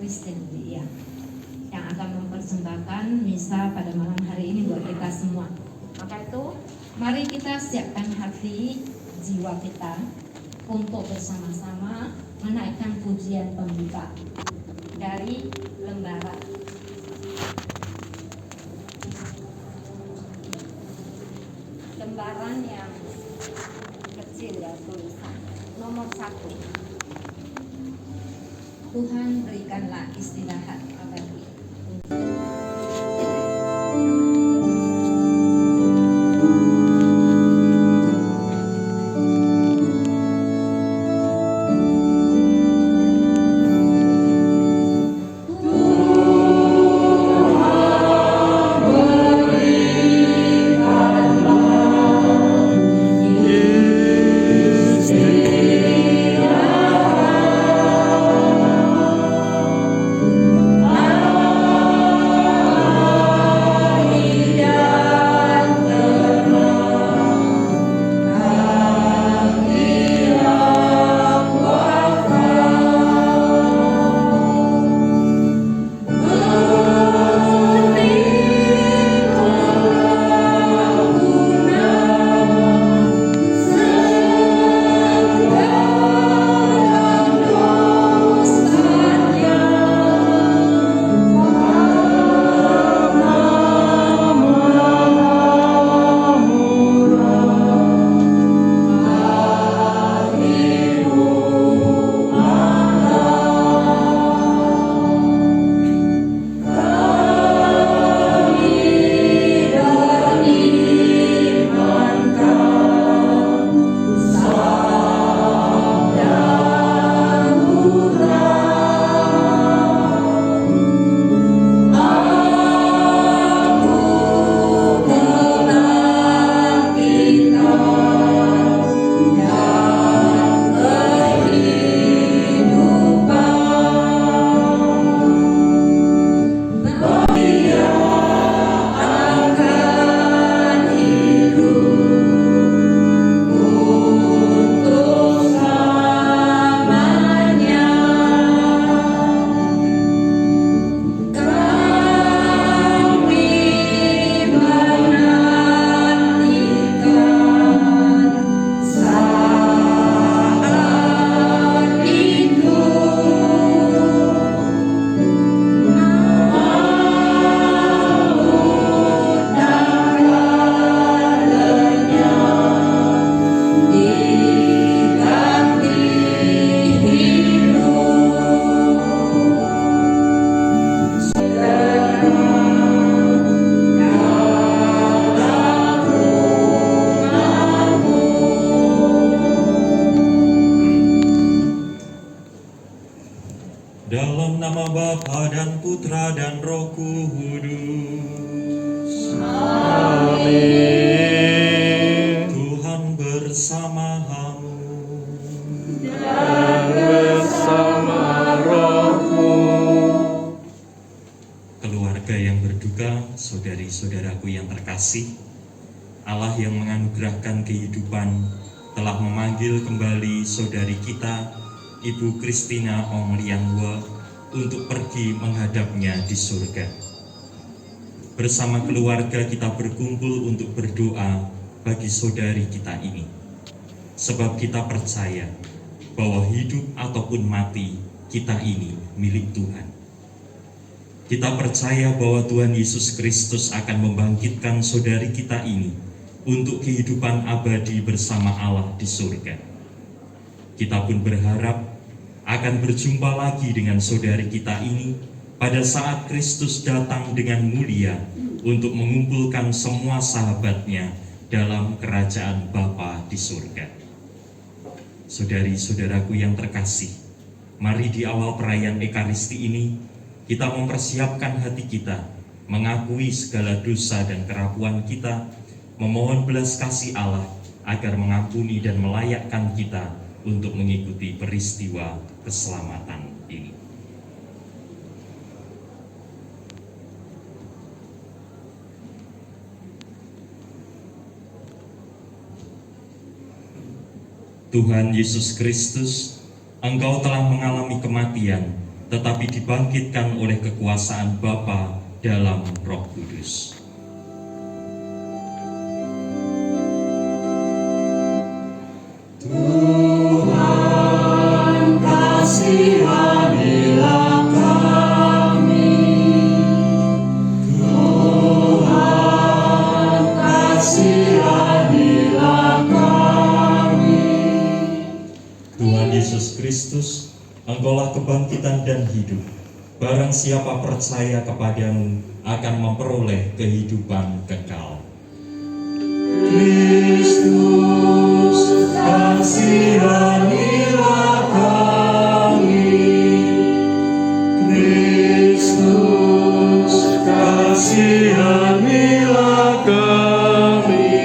Kristen ya, yang akan mempersembahkan misa pada malam hari ini buat kita semua. Maka itu mari kita siapkan hati, jiwa kita untuk bersama-sama menaikkan pujian pembuka dari lembaran. Lembaran yang kecil ya, tulisan nomor 1. Tuhan berikanlah istirahat abadi. Dalam nama Bapa dan Putra dan Roh Kudus. Amin. Tuhan bersamamu. Dan bersama rohmu. Keluarga yang berduka, saudari-saudaraku yang terkasih, Allah yang menganugerahkan kehidupan telah memanggil kembali saudari kita, Ibu Christina Ong Lianhua, untuk pergi menghadapnya di surga. Bersama keluarga kita berkumpul untuk berdoa bagi saudari kita ini. Sebab kita percaya bahwa hidup ataupun mati kita ini milik Tuhan. Kita percaya bahwa Tuhan Yesus Kristus akan membangkitkan saudari kita ini untuk kehidupan abadi bersama Allah di surga. Kita pun berharap akan berjumpa lagi dengan saudari kita ini pada saat Kristus datang dengan mulia untuk mengumpulkan semua sahabatnya dalam kerajaan Bapa di surga. Saudari-saudaraku yang terkasih, mari di awal perayaan Ekaristi ini kita mempersiapkan hati kita, mengakui segala dosa dan kerapuan kita, memohon belas kasih Allah agar mengampuni dan melayakkan kita untuk mengikuti peristiwa keselamatan ini. Tuhan Yesus Kristus, Engkau telah mengalami kematian, tetapi dibangkitkan oleh kekuasaan Bapa dalam Roh Kudus. Tuhan, kasihanilah kami. Tuhan, kasihanilah kami. Tuhan Yesus Kristus, Engkaulah kebangkitan dan hidup. Barang siapa percaya kepadamu akan memperoleh kehidupan kekal. Kristus, kasihanilah kami. Kristus, kasihanilah kami.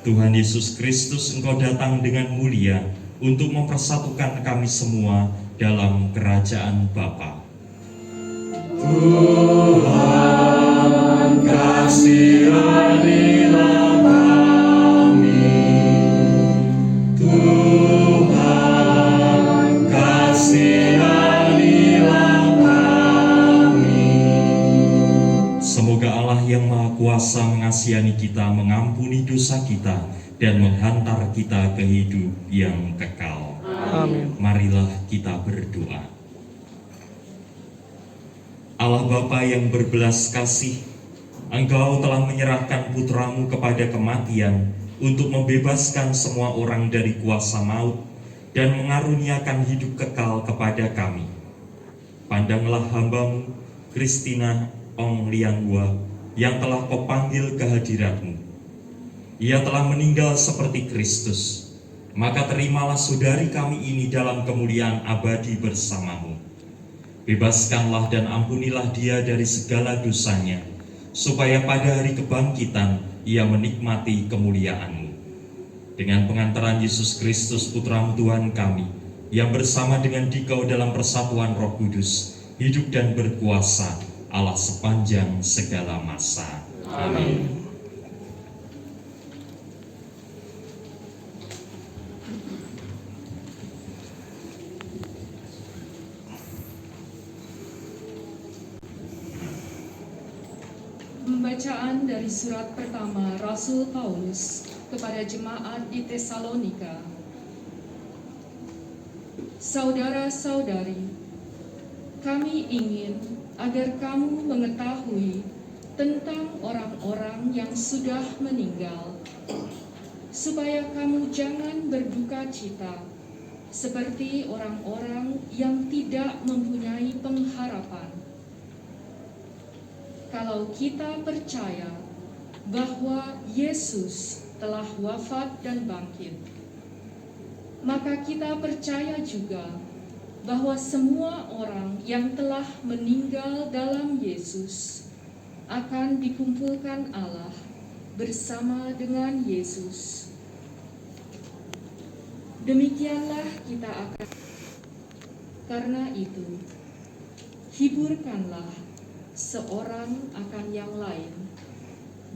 Tuhan Yesus Kristus, Engkau datang dengan mulia untuk mempersatukan kami semua dalam kerajaan Bapa. Tuhan, kasihanilah kami. Tuhan, kasihanilah kami. Semoga Allah yang Maha Kuasa mengasihani kita, mengampuni dosa kita, dan menghantar kita ke hidup yang kekal. Amin. Marilah kita berdoa. Allah Bapa yang berbelas kasih, Engkau telah menyerahkan putramu kepada kematian untuk membebaskan semua orang dari kuasa maut dan mengaruniakan hidup kekal kepada kami. Pandanglah hambamu, Kristina Ong Lianghua, yang telah Kau panggil ke hadirat-Mu. Ia telah meninggal seperti Kristus, maka terimalah saudari kami ini dalam kemuliaan abadi bersama-Mu. Bebaskanlah dan ampunilah dia dari segala dosanya, supaya pada hari kebangkitan ia menikmati kemuliaan-Mu. Dengan pengantaran Yesus Kristus Putra-Mu Tuhan kami, yang bersama dengan Dikau dalam persatuan Roh Kudus, hidup dan berkuasa Allah sepanjang segala masa. Amin. Pembacaan dari surat pertama Rasul Paulus kepada jemaat di Tesalonika. Saudara-saudari, kami ingin agar kamu mengetahui tentang orang-orang yang sudah meninggal, supaya kamu jangan berduka cita seperti orang-orang yang tidak mempunyai pengharapan. Kalau kita percaya bahwa Yesus telah wafat dan bangkit, maka kita percaya juga bahwa semua orang yang telah meninggal dalam Yesus akan dikumpulkan Allah bersama dengan Yesus. Demikianlah kita akan. Karena itu, hiburkanlah seorang akan yang lain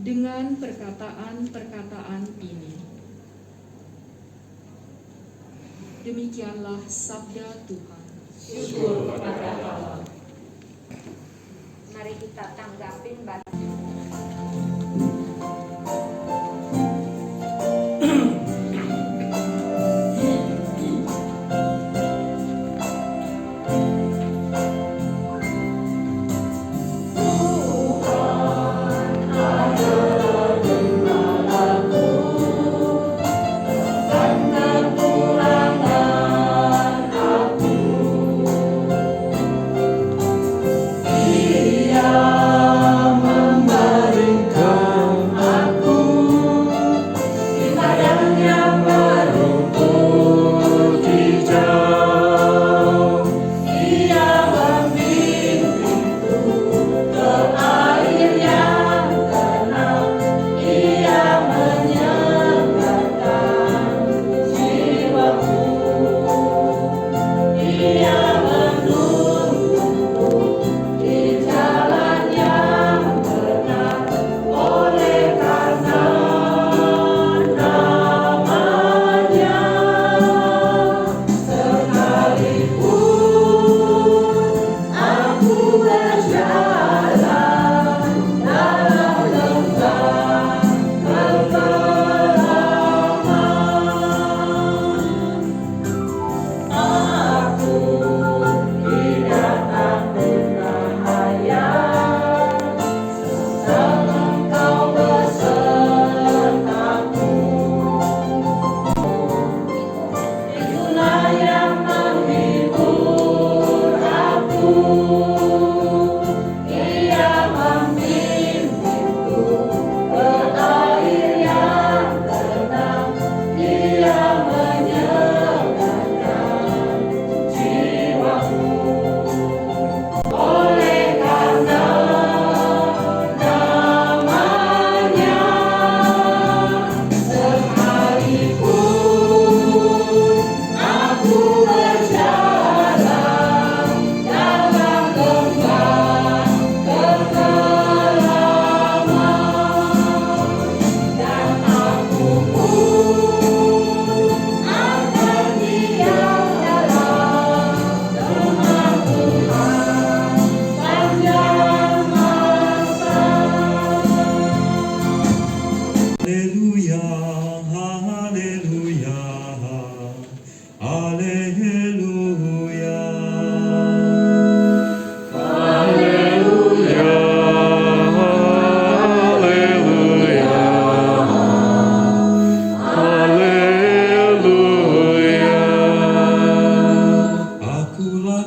dengan perkataan-perkataan ini. Demikianlah sabda Tuhan. Syukur kepada Allah. Mari kita tanggapin Dia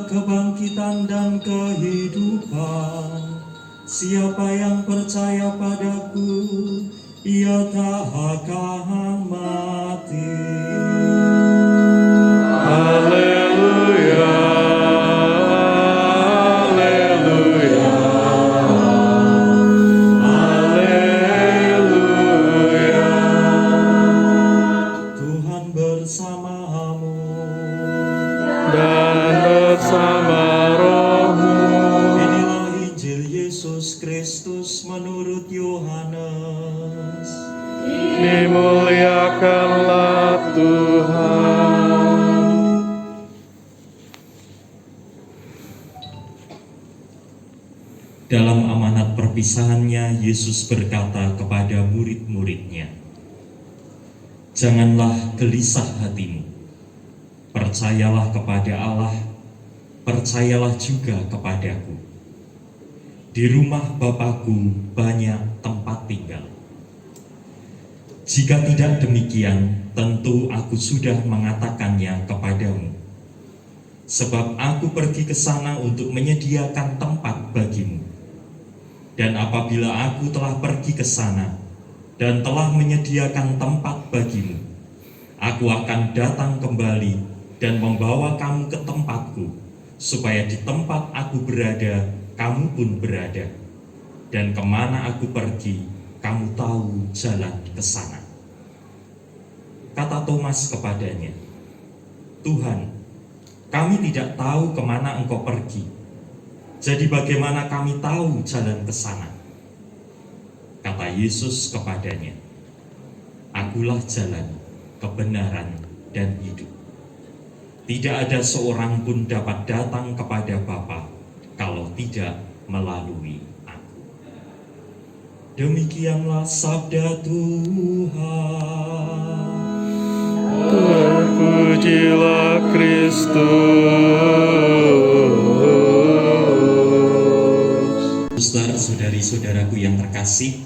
kebangkitan dan kehidupan. Siapa yang percaya padaku, ia tak akan mati. Haleluya, haleluya, haleluya. Tuhan bersamamu. Dan bersama rohmu. Inilah Injil Yesus Kristus menurut Yohanes. Dimuliakanlah Tuhan. Dalam amanat perpisahannya, Yesus berkata kepada murid-muridnya, "Janganlah gelisah hatimu. Percayalah kepada Allah, percayalah juga kepadaku. Di rumah Bapakku banyak tempat tinggal. Jika tidak demikian, tentu aku sudah mengatakannya kepadamu. Sebab aku pergi ke sana untuk menyediakan tempat bagimu. Dan apabila aku telah pergi ke sana dan telah menyediakan tempat bagimu, aku akan datang kembali dan membawa kamu ke tempatku, supaya di tempat aku berada, kamu pun berada. Dan kemana aku pergi, kamu tahu jalan ke sana." Kata Thomas kepadanya, "Tuhan, kami tidak tahu kemana Engkau pergi. Jadi bagaimana kami tahu jalan ke sana?" Kata Yesus kepadanya, "Akulah jalan, kebenaran, dan hidup. Tidak ada seorang pun dapat datang kepada Bapa kalau tidak melalui aku." Demikianlah sabda Tuhan. Terpujilah Kristus. Saudara-saudari-saudaraku yang terkasih,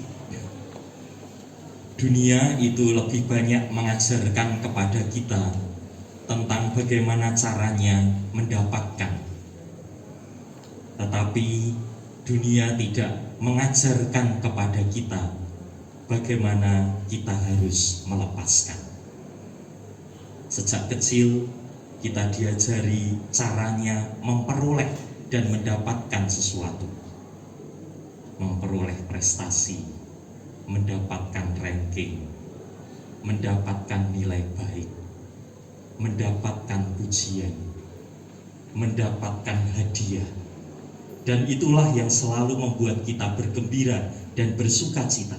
dunia itu lebih banyak mengajarkan kepada kita tentang bagaimana caranya mendapatkan. Tetapi dunia tidak mengajarkan kepada kita bagaimana kita harus melepaskan. Sejak kecil kita diajari caranya memperoleh dan mendapatkan sesuatu. Memperoleh prestasi, mendapatkan ranking, mendapatkan nilai baik, mendapatkan pujian, mendapatkan hadiah. Dan itulah yang selalu membuat kita bergembira dan bersuka cita.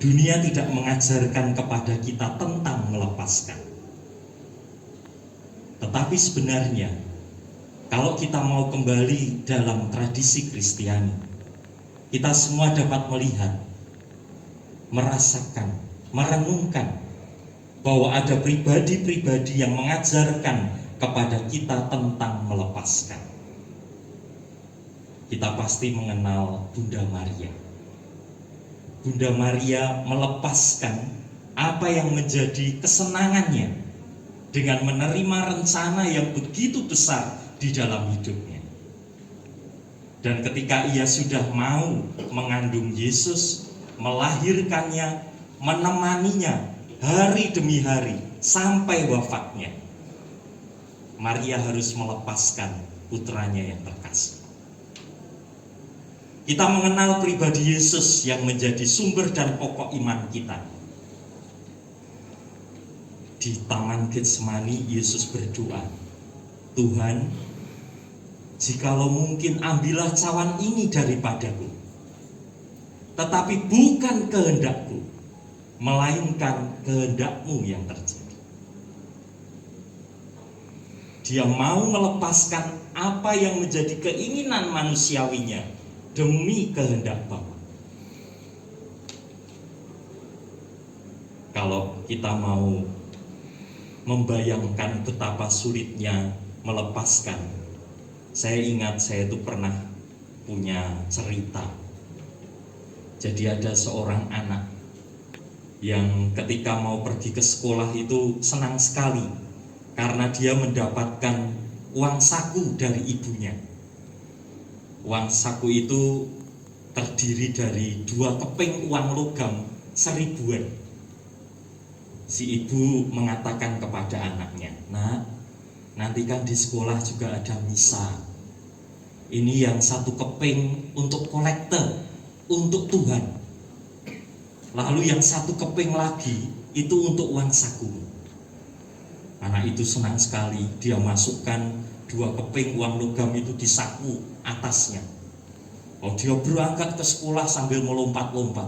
Dunia tidak mengajarkan kepada kita tentang melepaskan. Tetapi sebenarnya, kalau kita mau kembali dalam tradisi Kristiani, kita semua dapat melihat, merasakan, merenungkan bahwa ada pribadi-pribadi yang mengajarkan kepada kita tentang melepaskan. Kita pasti mengenal Bunda Maria. Bunda Maria melepaskan apa yang menjadi kesenangannya dengan menerima rencana yang begitu besar di dalam hidupnya. Dan ketika ia sudah mau mengandung Yesus, melahirkannya, menemaninya hari demi hari sampai wafatnya, Maria harus melepaskan putranya yang terkasih. Kita mengenal pribadi Yesus yang menjadi sumber dan pokok iman kita. Di Taman Getsemani, Yesus berdoa, "Tuhan, jikalau mungkin ambillah cawan ini daripadaku, tetapi bukan kehendakku, melainkan kehendak-Mu yang terjadi." Dia mau melepaskan apa yang menjadi keinginan manusiawinya demi kehendak Bapa. Kalau kita mau membayangkan betapa sulitnya melepaskan, saya ingat saya itu pernah punya cerita. Jadi ada seorang anak yang ketika mau pergi ke sekolah itu senang sekali karena dia mendapatkan uang saku dari ibunya. Uang saku itu terdiri dari 2 keping uang logam 1000-an. Si ibu mengatakan kepada anaknya, "Nak, nanti kan di sekolah juga ada misa. Ini yang 1 keping untuk kolekte, untuk Tuhan. Lalu yang 1 keping lagi itu untuk uang saku." Anak itu senang sekali, dia masukkan 2 keping uang logam itu di saku atasnya. Oh, dia berangkat ke sekolah sambil melompat-lompat.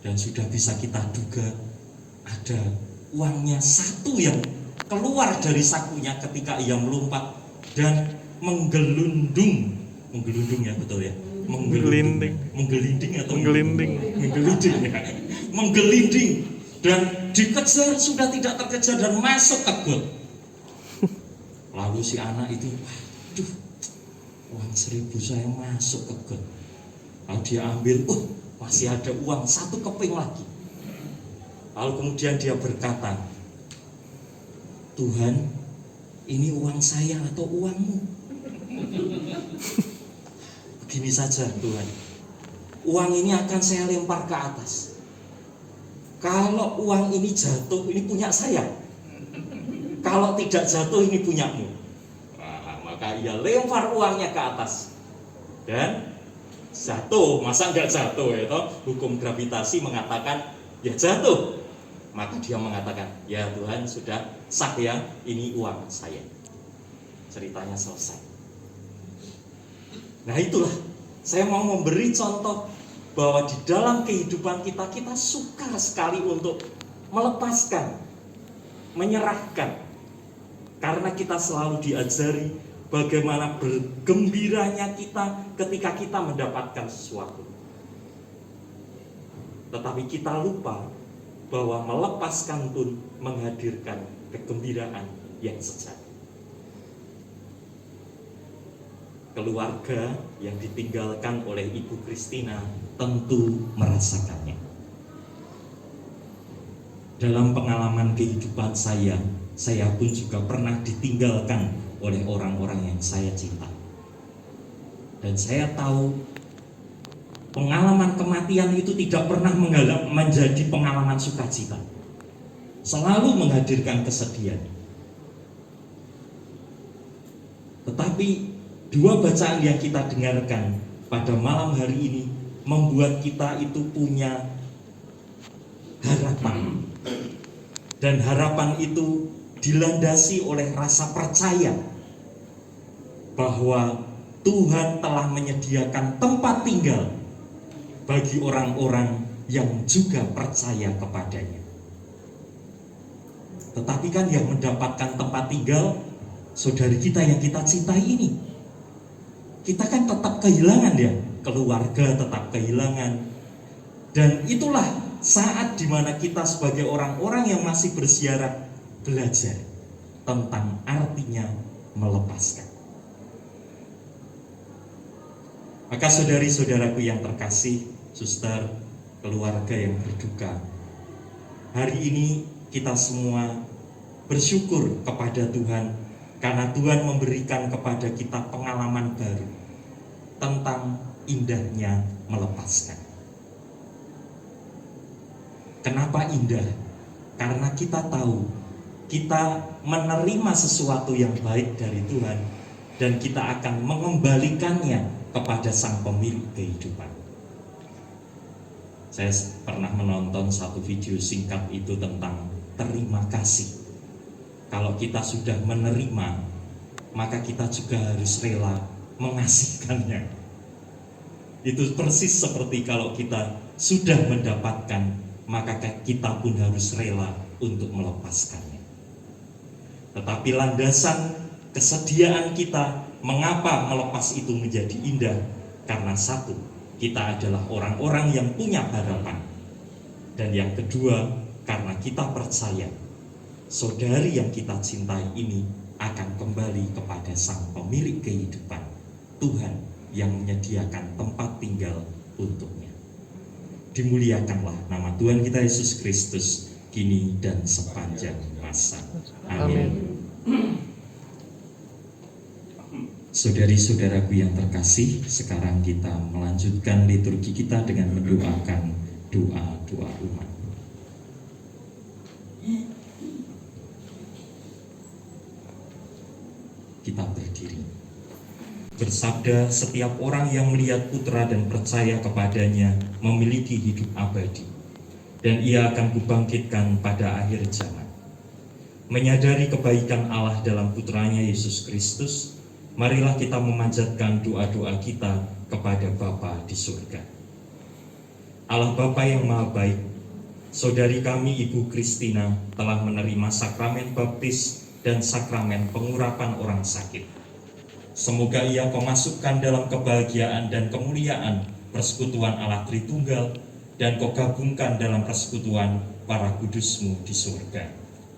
Dan sudah bisa kita duga ada uangnya 1 yang keluar dari sakunya ketika ia melompat dan menggelundung ya, betul ya? Menggelinding ya, menggelinding dan dikejar, sudah tidak terkejar dan masuk ke got. Lalu si anak itu, waduh, uang 1000 saya masuk ke got. Lalu dia ambil, masih ada uang 1 keping lagi. Lalu kemudian dia berkata, "Tuhan, ini uang saya atau uangmu?" Begini saja Tuhan, uang ini akan saya lempar ke atas. Kalau uang ini jatuh, ini punya saya. Kalau tidak jatuh, ini punyamu. Maka ia lempar uangnya ke atas dan jatuh. Masa enggak jatuh ya toh? Hukum gravitasi mengatakan ya jatuh. Maka dia mengatakan, "Ya Tuhan, sudah sah ya, ini uang saya." Ceritanya selesai. Nah itulah, saya mau memberi contoh bahwa di dalam kehidupan kita, kita sukar sekali untuk melepaskan, menyerahkan. Karena kita selalu diajari bagaimana bergembiranya kita ketika kita mendapatkan sesuatu. Tetapi kita lupa bahwa melepaskan pun menghadirkan kegembiraan yang sejati. Keluarga yang ditinggalkan oleh Ibu Christina tentu merasakannya. Dalam pengalaman kehidupan saya pun juga pernah ditinggalkan oleh orang-orang yang saya cinta. Dan saya tahu pengalaman kematian itu tidak pernah menjadi pengalaman sukacita. Selalu menghadirkan kesedihan. Tetapi 2 bacaan yang kita dengarkan pada malam hari ini membuat kita itu punya harapan. Dan harapan itu dilandasi oleh rasa percaya bahwa Tuhan telah menyediakan tempat tinggal bagi orang-orang yang juga percaya kepadanya. Tetapi kan yang mendapatkan tempat tinggal saudari kita yang kita cintai ini, kita kan tetap kehilangan ya, keluarga tetap kehilangan. Dan itulah saat dimana kita sebagai orang-orang yang masih berziarah belajar tentang artinya melepaskan. Maka saudari-saudaraku yang terkasih, suster, keluarga yang berduka, hari ini kita semua bersyukur kepada Tuhan karena Tuhan memberikan kepada kita pengalaman baru tentang indahnya melepaskan. Kenapa indah? Karena kita tahu kita menerima sesuatu yang baik dari Tuhan dan kita akan mengembalikannya kepada Sang Pemilik kehidupan. Saya pernah menonton satu video singkat itu tentang terima kasih. Kalau kita sudah menerima, maka kita juga harus rela mengasihkannya. Itu persis seperti kalau kita sudah mendapatkan, maka kita pun harus rela untuk melepaskannya. Tetapi landasan kesediaan kita mengapa melepas itu menjadi indah? Karena satu, kita adalah orang-orang yang punya harapan. Dan yang kedua, karena kita percaya saudari yang kita cintai ini akan kembali kepada Sang Pemilik kehidupan, Tuhan yang menyediakan tempat tinggal untuknya. Dimuliakanlah nama Tuhan kita Yesus Kristus kini dan sepanjang masa. Amin. Saudari-saudaraku yang terkasih, sekarang kita melanjutkan liturgi kita dengan mendoakan doa-doa umat. Kita berdiri. Bersabda, setiap orang yang melihat Putra dan percaya kepadanya memiliki hidup abadi, dan ia akan kubangkitkan pada akhir zaman. Menyadari kebaikan Allah dalam Putranya Yesus Kristus, marilah kita memanjatkan doa-doa kita kepada Bapa di surga. Allah Bapa yang Maha Baik, saudari kami Ibu Kristina telah menerima sakramen baptis dan sakramen pengurapan orang sakit. Semoga ia kau masukkan dalam kebahagiaan dan kemuliaan persekutuan Allah Tritunggal, dan kau gabungkan dalam persekutuan para kudus-Mu di surga.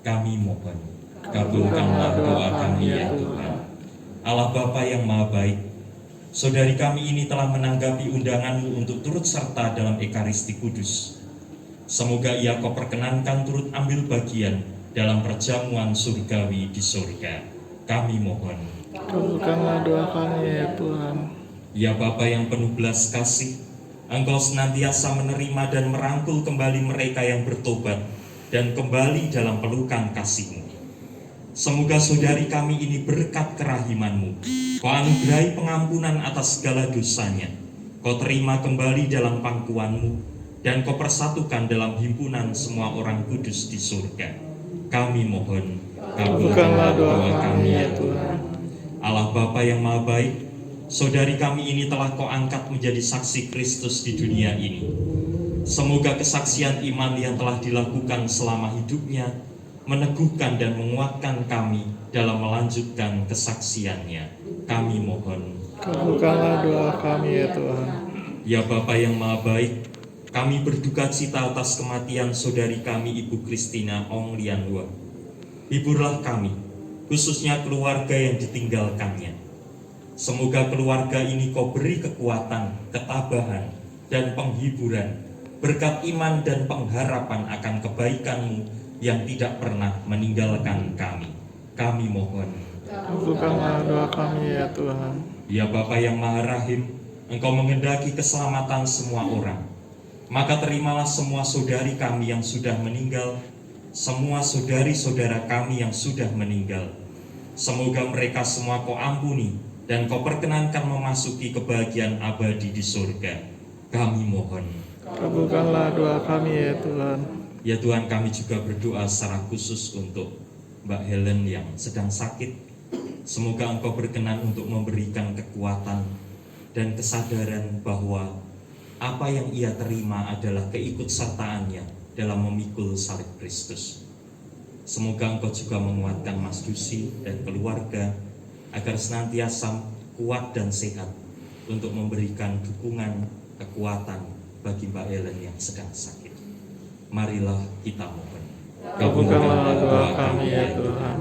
Kami mohon, kabulkanlah doa kami ya Tuhan. Allah Bapa yang Maha Baik, saudari kami ini telah menanggapi undangan-Mu untuk turut serta dalam Ekaristi Kudus. Semoga ia kau perkenankan turut ambil bagian dalam perjamuan surgawi di surga. Kami mohon, Kabulkanlah doa kami ya Tuhan. ya Bapa yang penuh belas kasih, Engkau senantiasa menerima dan merangkul kembali mereka yang bertobat dan kembali dalam pelukan kasih-Mu. Semoga saudari kami ini berkat kerahiman-Mu, Kau anugerahi pengampunan atas segala dosanya, Kau terima kembali dalam pangkuan-Mu, dan Kau persatukan dalam himpunan semua orang kudus di surga. Kami mohon, Kabulkanlah doa kami ya Tuhan. Allah Bapa yang Maha Baik, saudari kami ini telah Kau angkat menjadi saksi Kristus di dunia ini. Semoga kesaksian iman yang telah dilakukan selama hidupnya meneguhkan dan menguatkan kami dalam melanjutkan kesaksiannya. Kami mohon, Kabulkanlah doa kami ya Tuhan. ya Bapa yang Maha Baik, kami berduka cita atas kematian saudari kami Ibu Kristina Ong Lianhua. Hiburlah kami, khususnya keluarga yang ditinggalkannya. Semoga keluarga ini Kau beri kekuatan, ketabahan, dan penghiburan, berkat iman dan pengharapan akan kebaikan-Mu yang tidak pernah meninggalkan kami. Kami mohon, Kabulkanlah doa kami ya Tuhan. ya Bapa yang Maha Rahim, Engkau menghendaki keselamatan semua orang. Maka terimalah semua saudari kami yang sudah meninggal, semua saudari-saudara kami yang sudah meninggal. Semoga mereka semua Kau ampuni dan Kau perkenankan memasuki kebahagiaan abadi di surga. Kami mohon, Kabulkanlah doa kami ya Tuhan. ya Tuhan, kami juga berdoa secara khusus untuk Mbak Helen yang sedang sakit. Semoga Engkau berkenan untuk memberikan kekuatan dan kesadaran bahwa apa yang ia terima adalah keikutsertaannya dalam memikul salib Kristus. Semoga Engkau juga menguatkan Mas Dusi dan keluarga agar senantiasa kuat dan sehat untuk memberikan dukungan, kekuatan bagi Mbak Helen yang sedang sakit. Marilah kita mohon. Kabulkanlah doa kami ya Tuhan.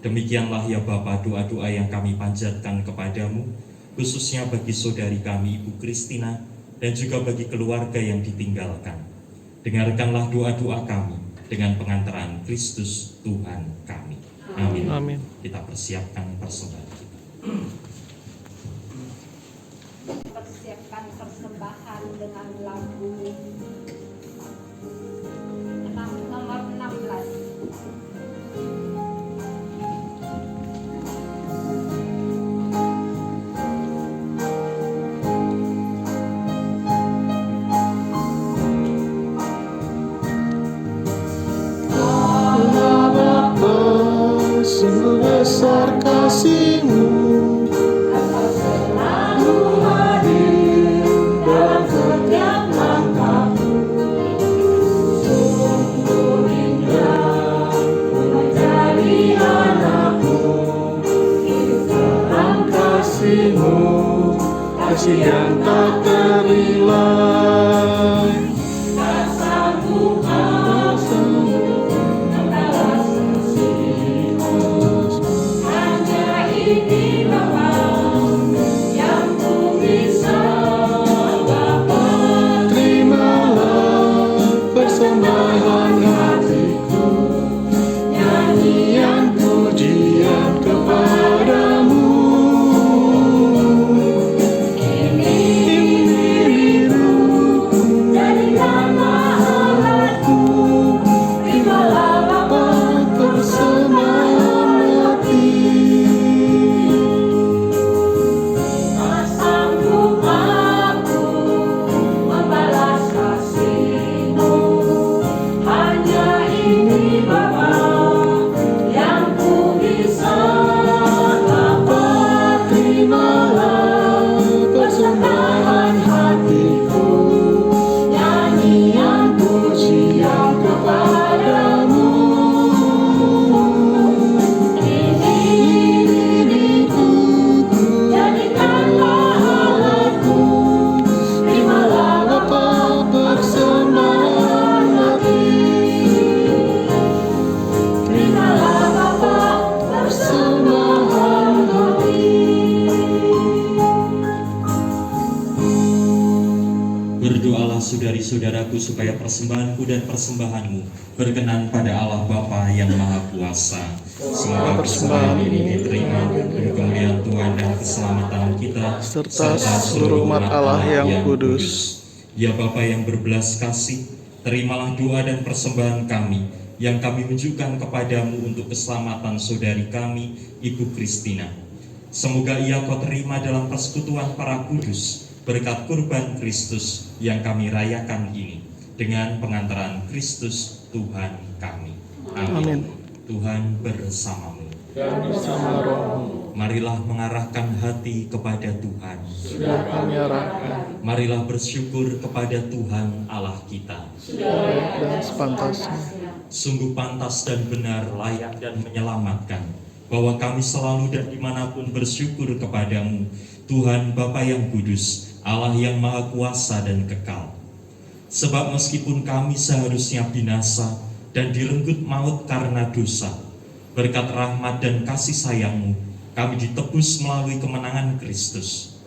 Demikianlah ya Bapa doa-doa yang kami panjatkan kepadamu, khususnya bagi saudari kami Ibu Kristina dan juga bagi keluarga yang ditinggalkan. Dengarkanlah doa-doa kami dengan pengantaran Kristus Tuhan kami. Amin. Amin. Kita persiapkan persembahan kita. Persiapkan persembahan dengan lagu nomor 16. Sungguh besar kasih-Mu, Engkau selalu hadir dalam setiap langkahku. Sungguh indah menjadi anak-Mu, hidup dalam kasih-Mu, kasih yang tak ternilai. Tak sanggup Ini Bapa yang ku bisa Bapa. Terimalah persembahan hatiku, nyanyian pujian kepadamu. saudari-saudaraku supaya persembahanku dan persembahanmu berkenan pada Allah Bapa yang Maha Kuasa. Semoga persembahan ini diterima untuk kemuliaan Tuhan dan keselamatan kita serta seluruh umat Allah yang kudus. Ya Bapa yang berbelas kasih, terimalah doa dan persembahan kami yang kami menunjukkan kepadamu untuk keselamatan saudari kami, Ibu Kristina. Semoga ia kau terima dalam persekutuan para kudus berkat kurban Kristus yang kami rayakan ini dengan pengantaran Kristus Tuhan kami. Amin. Tuhan bersamamu. Dan bersama rohmu. Marilah mengarahkan hati kepada Tuhan. Sudah kami arahkan. Marilah bersyukur kepada Tuhan Allah kita. Sudah dan sepantasnya. Sungguh pantas dan benar, layak dan menyelamatkan, bahwa kami selalu dan dimanapun bersyukur kepadamu, Tuhan Bapa yang kudus, Allah yang Maha Kuasa dan kekal. Sebab meskipun kami seharusnya binasa dan direnggut maut karena dosa, berkat rahmat dan kasih sayang-Mu, kami ditebus melalui kemenangan Kristus.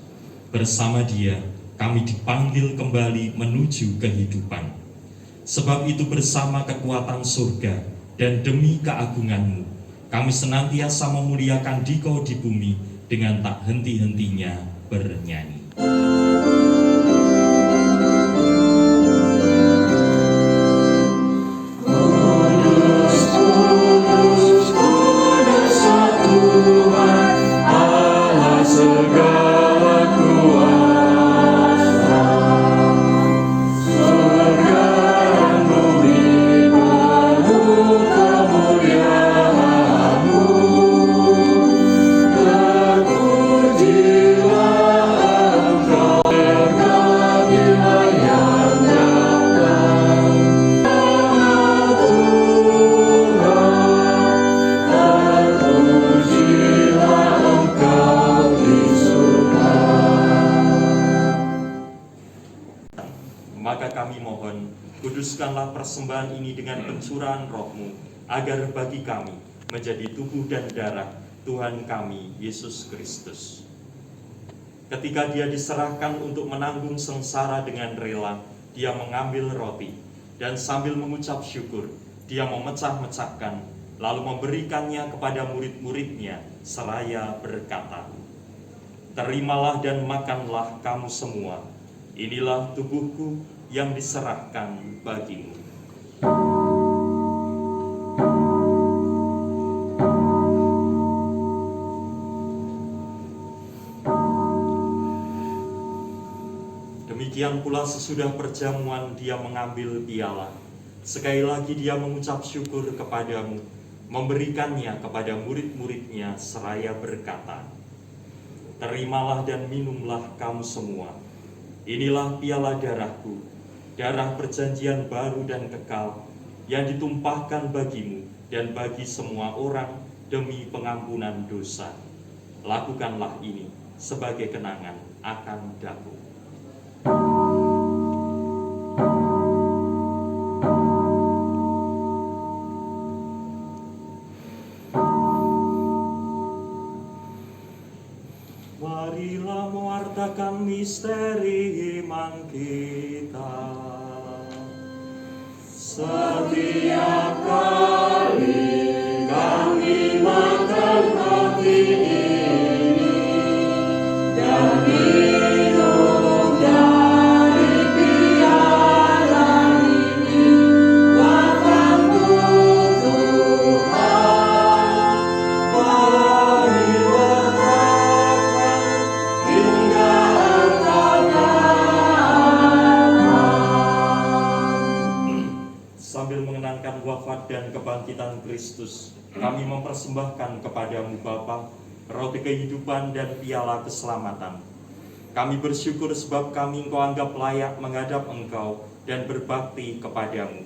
Bersama Dia, kami dipanggil kembali menuju kehidupan. Sebab itu bersama kekuatan surga dan demi keagungan-Mu, kami senantiasa memuliakan Dikau di bumi dengan tak henti-hentinya bernyanyi. Maka kami mohon, kuduskanlah persembahan ini dengan pencurahan roh-Mu, agar bagi kami menjadi tubuh dan darah Tuhan kami, Yesus Kristus. Ketika Dia diserahkan untuk menanggung sengsara dengan rela, Dia mengambil roti, dan sambil mengucap syukur, Dia memecah-mecahkan, lalu memberikannya kepada murid-murid-Nya, seraya berkata, "Terimalah dan makanlah kamu semua, inilah tubuhku yang diserahkan bagimu." Demikian pula sesudah perjamuan Dia mengambil piala. Sekali lagi Dia mengucap syukur kepadamu, memberikannya kepada murid-murid-Nya seraya berkata, "Terimalah dan minumlah kamu semua. Inilah piala darahku, darah perjanjian baru dan kekal, yang ditumpahkan bagimu dan bagi semua orang demi pengampunan dosa. Lakukanlah ini sebagai kenangan akan daku." Marilah mewartakan misteri iman kita. Setiap kali kami makan roti ini dan minum dari piala ini, wafat-Mu Tuhan, kami wartakan hingga Engkau datang. Sambil mengenangkan wafat dan kebangkitan Kristus, kami mempersembahkan kepadamu Bapa, roti kehidupan dan piala keselamatan. Kami bersyukur sebab kami Engkau anggap layak menghadap Engkau dan berbakti kepadamu.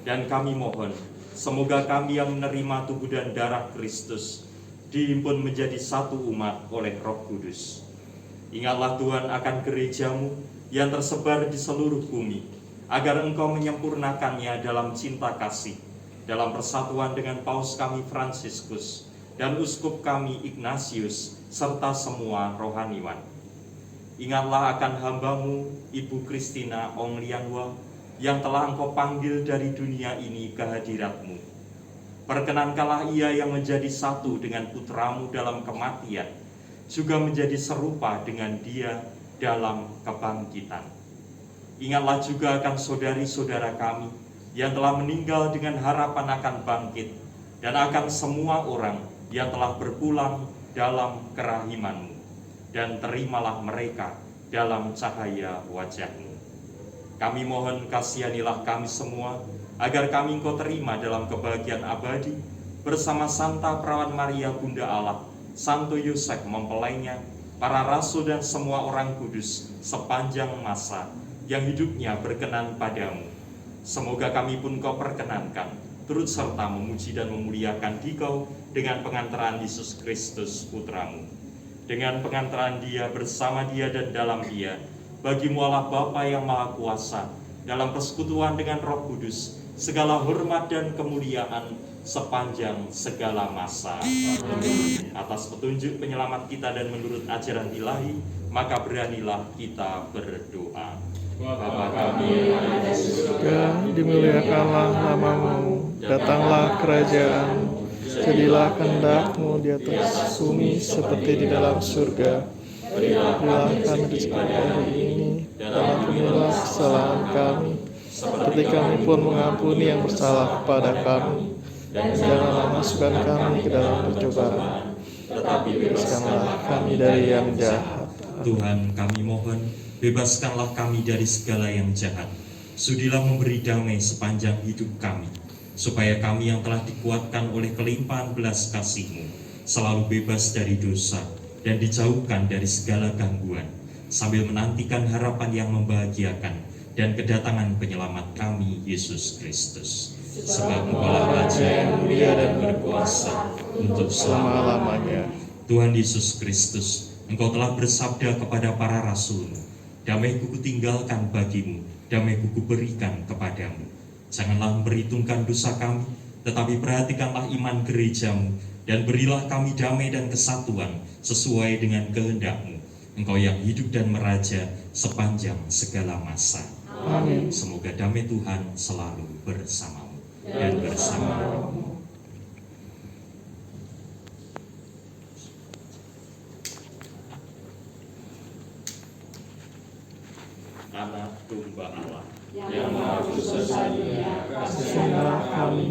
Dan kami mohon, semoga kami yang menerima tubuh dan darah Kristus dihimpun menjadi satu umat oleh Roh Kudus. Ingatlah Tuhan akan gerejamu yang tersebar di seluruh bumi, agar Engkau menyempurnakannya dalam cinta kasih, dalam persatuan dengan Paus kami Fransiskus dan Uskup kami Ignatius, serta semua rohaniwan. Ingatlah akan hamba-Mu, Ibu Kristina Ong Lianhua, yang telah Engkau panggil dari dunia ini ke hadirat-Mu. Perkenankanlah ia yang menjadi satu dengan putra-Mu dalam kematian, juga menjadi serupa dengan Dia dalam kebangkitan. Ingatlah juga akan saudari-saudara kami yang telah meninggal dengan harapan akan bangkit, dan akan semua orang yang telah berpulang dalam kerahiman-Mu, dan terimalah mereka dalam cahaya wajah-Mu. Kami mohon kasihanilah kami semua, agar kami Engkau terima dalam kebahagiaan abadi, bersama Santa Perawan Maria Bunda Allah, Santo Yosef mempelainya, para rasul dan semua orang kudus sepanjang masa yang hidupnya berkenan padamu. Semoga kami pun Kau perkenankan, turut serta memuji dan memuliakan Dikau dengan pengantaran Yesus Kristus Putra-Mu. Dengan pengantaran Dia, bersama Dia dan dalam Dia, bagi-Mu Allah Bapa yang Maha Kuasa, dalam persekutuan dengan Roh Kudus, segala hormat dan kemuliaan sepanjang segala masa. Atas petunjuk penyelamat kita dan menurut ajaran ilahi, maka beranilah kita berdoa. Bapa kami yang ada di surga, dimuliakanlah nama-Mu, datanglah kerajaan-Mu, jadilah kehendak-Mu di atas bumi seperti di dalam surga. Berilah kami rezeki hari ini, dan ampunilah kesalahan kami, seperti kami pun mengampuni yang bersalah kepada kami. Dan janganlah masukkan kami ke dalam pencobaan, tetapi bebaskanlah kami dari yang jahat. Tuhan, kami mohon, bebaskanlah kami dari segala yang jahat. Sudilah memberi damai sepanjang hidup kami, supaya kami yang telah dikuatkan oleh kelimpahan belas kasih-Mu selalu bebas dari dosa dan dijauhkan dari segala gangguan, sambil menantikan harapan yang membahagiakan dan kedatangan penyelamat kami, Yesus Kristus. Sebab Engkaulah Raja yang mulia dan berkuasa untuk selama-lamanya. Tuhan Yesus Kristus, Engkau telah bersabda kepada para rasul-Mu, damai-Ku kutinggalkan bagi-Mu, damai-Ku kuberikan kepadamu. Janganlah memperhitungkan dosa kami, tetapi perhatikanlah iman gereja-Mu, dan berilah kami damai dan kesatuan sesuai dengan kehendak-Mu, Engkau yang hidup dan meraja sepanjang segala masa. Amin. Semoga damai Tuhan selalu bersamamu dan bersamamu. Anak domba Allah yang menghapus dosa dunia, Kasihanilah kami.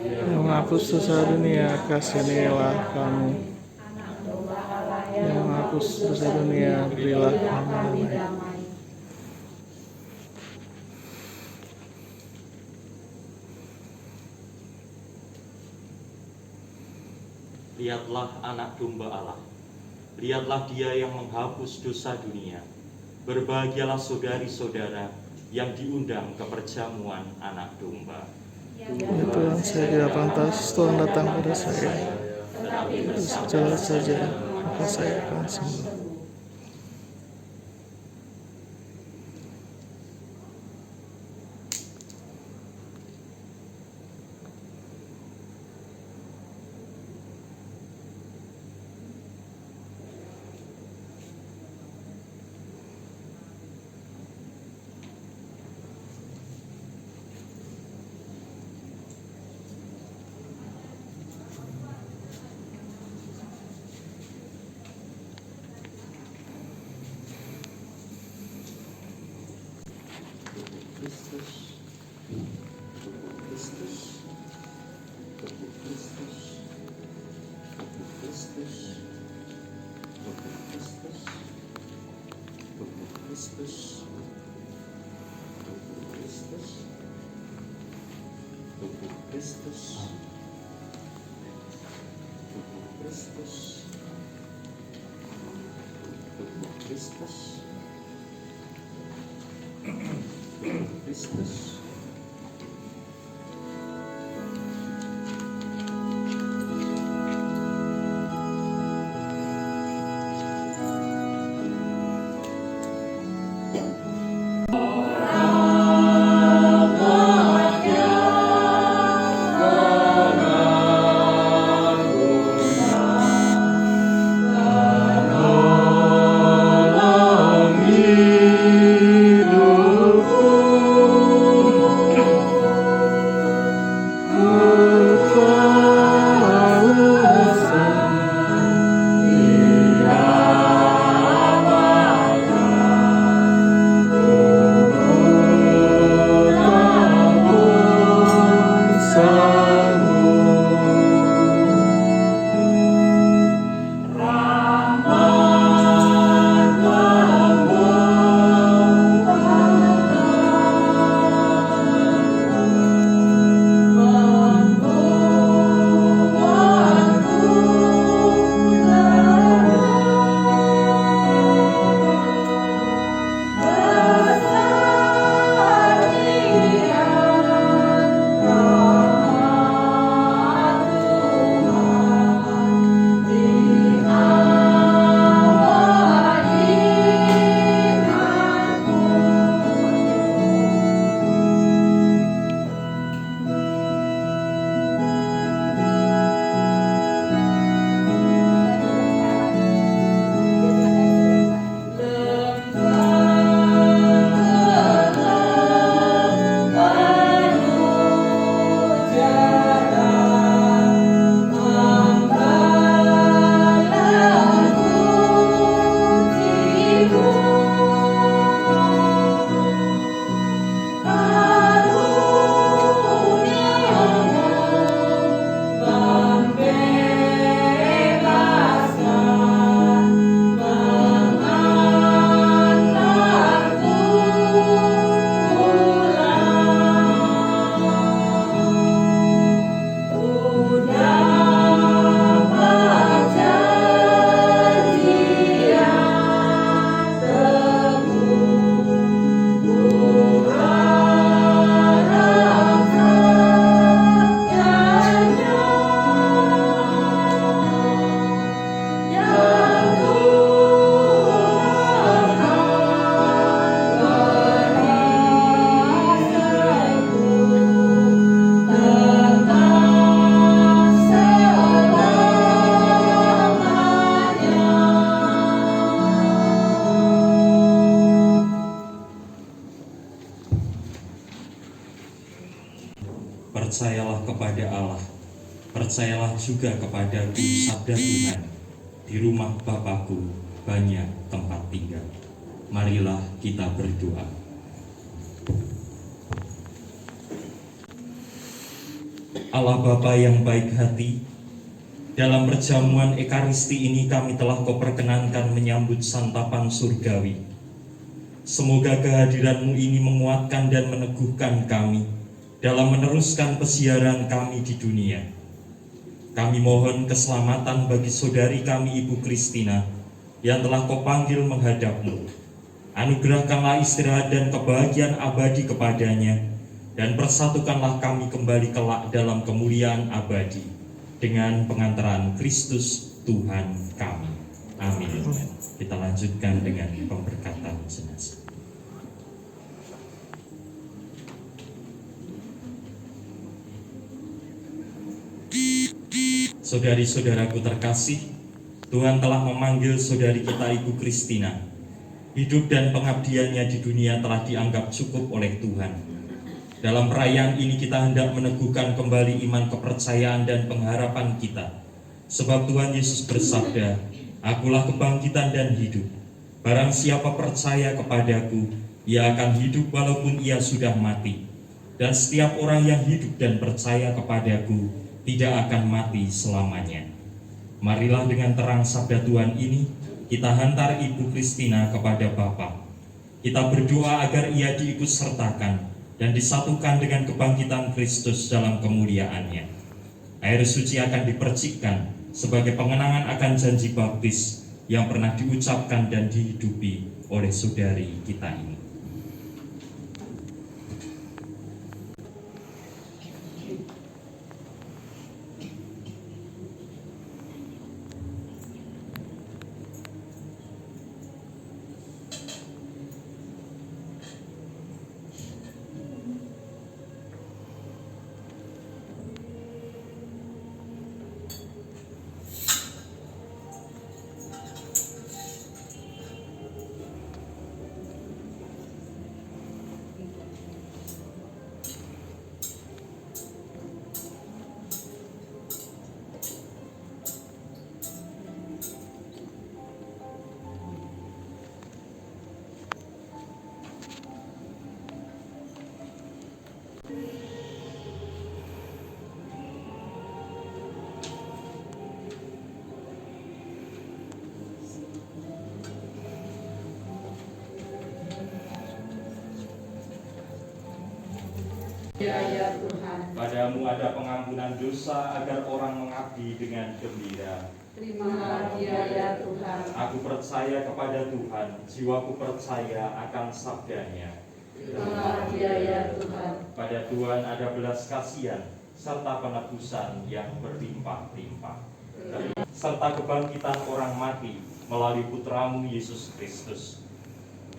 Yang menghapus dosa dunia, kasihanilah kami. Yang menghapus dosa dunia, berilah kami damai. Lihatlah anak domba Allah, lihatlah Dia yang menghapus dosa dunia. Berbahagialah saudari-saudara yang diundang ke perjamuan anak domba. Ya Tuhan, saya tidak pantas Tuhan datang pada saya, berjalan saja, maka saya akan sembuh. Kristus, Kristus, Kristus, Kristus, Kristus, Kristus, Kristus, Kristus, Kristus, Kristus, Kristus. Hidupku percayalah kepada Allah, percayalah juga kepadaku, sabda Tuhan. Di rumah Bapakku banyak tempat tinggal. Marilah kita berdoa. Allah Bapa yang baik hati, dalam perjamuan Ekaristi ini kami telah Kau perkenankan menyambut santapan surgawi. Semoga kehadiran-Mu ini menguatkan dan meneguhkan kami dalam meneruskan pesiaran kami di dunia. Kami mohon keselamatan bagi saudari kami Ibu Kristina yang telah Kau panggil menghadap-Mu. Anugerahkanlah istirahat dan kebahagiaan abadi kepadanya, dan persatukanlah kami kembali kelak dalam kemuliaan abadi dengan pengantaran Kristus Tuhan kami. Amin. Kita lanjutkan dengan pemberkatan jenazah. Saudari-saudaraku terkasih, Tuhan telah memanggil saudari kita Ibu Kristina. Hidup dan pengabdiannya di dunia telah dianggap cukup oleh Tuhan. Dalam perayaan ini kita hendak meneguhkan kembali iman, kepercayaan, dan pengharapan kita. Sebab Tuhan Yesus bersabda, "Akulah kebangkitan dan hidup. Barang siapa percaya kepadaku, ia akan hidup walaupun ia sudah mati. Dan setiap orang yang hidup dan percaya kepadaku tidak akan mati selamanya." Marilah dengan terang sabda Tuhan ini, kita hantar Ibu Kristina kepada Bapa. Kita berdoa agar ia diikut sertakan dan disatukan dengan kebangkitan Kristus dalam kemuliaannya. Air suci akan dipercikkan sebagai pengenangan akan janji baptis yang pernah diucapkan dan dihidupi oleh saudari kita ini. Ya Tuhan, Padamu ada pengampunan dosa agar orang mengabdi dengan gembira. terimalah dia ya Tuhan. Aku percaya kepada Tuhan, jiwaku percaya akan sabdanya. Terimalah dia ya Tuhan. Pada Tuhan ada belas kasihan serta penebusan yang berlimpah-limpah, serta kebangkitan orang mati melalui Putramu Yesus Kristus.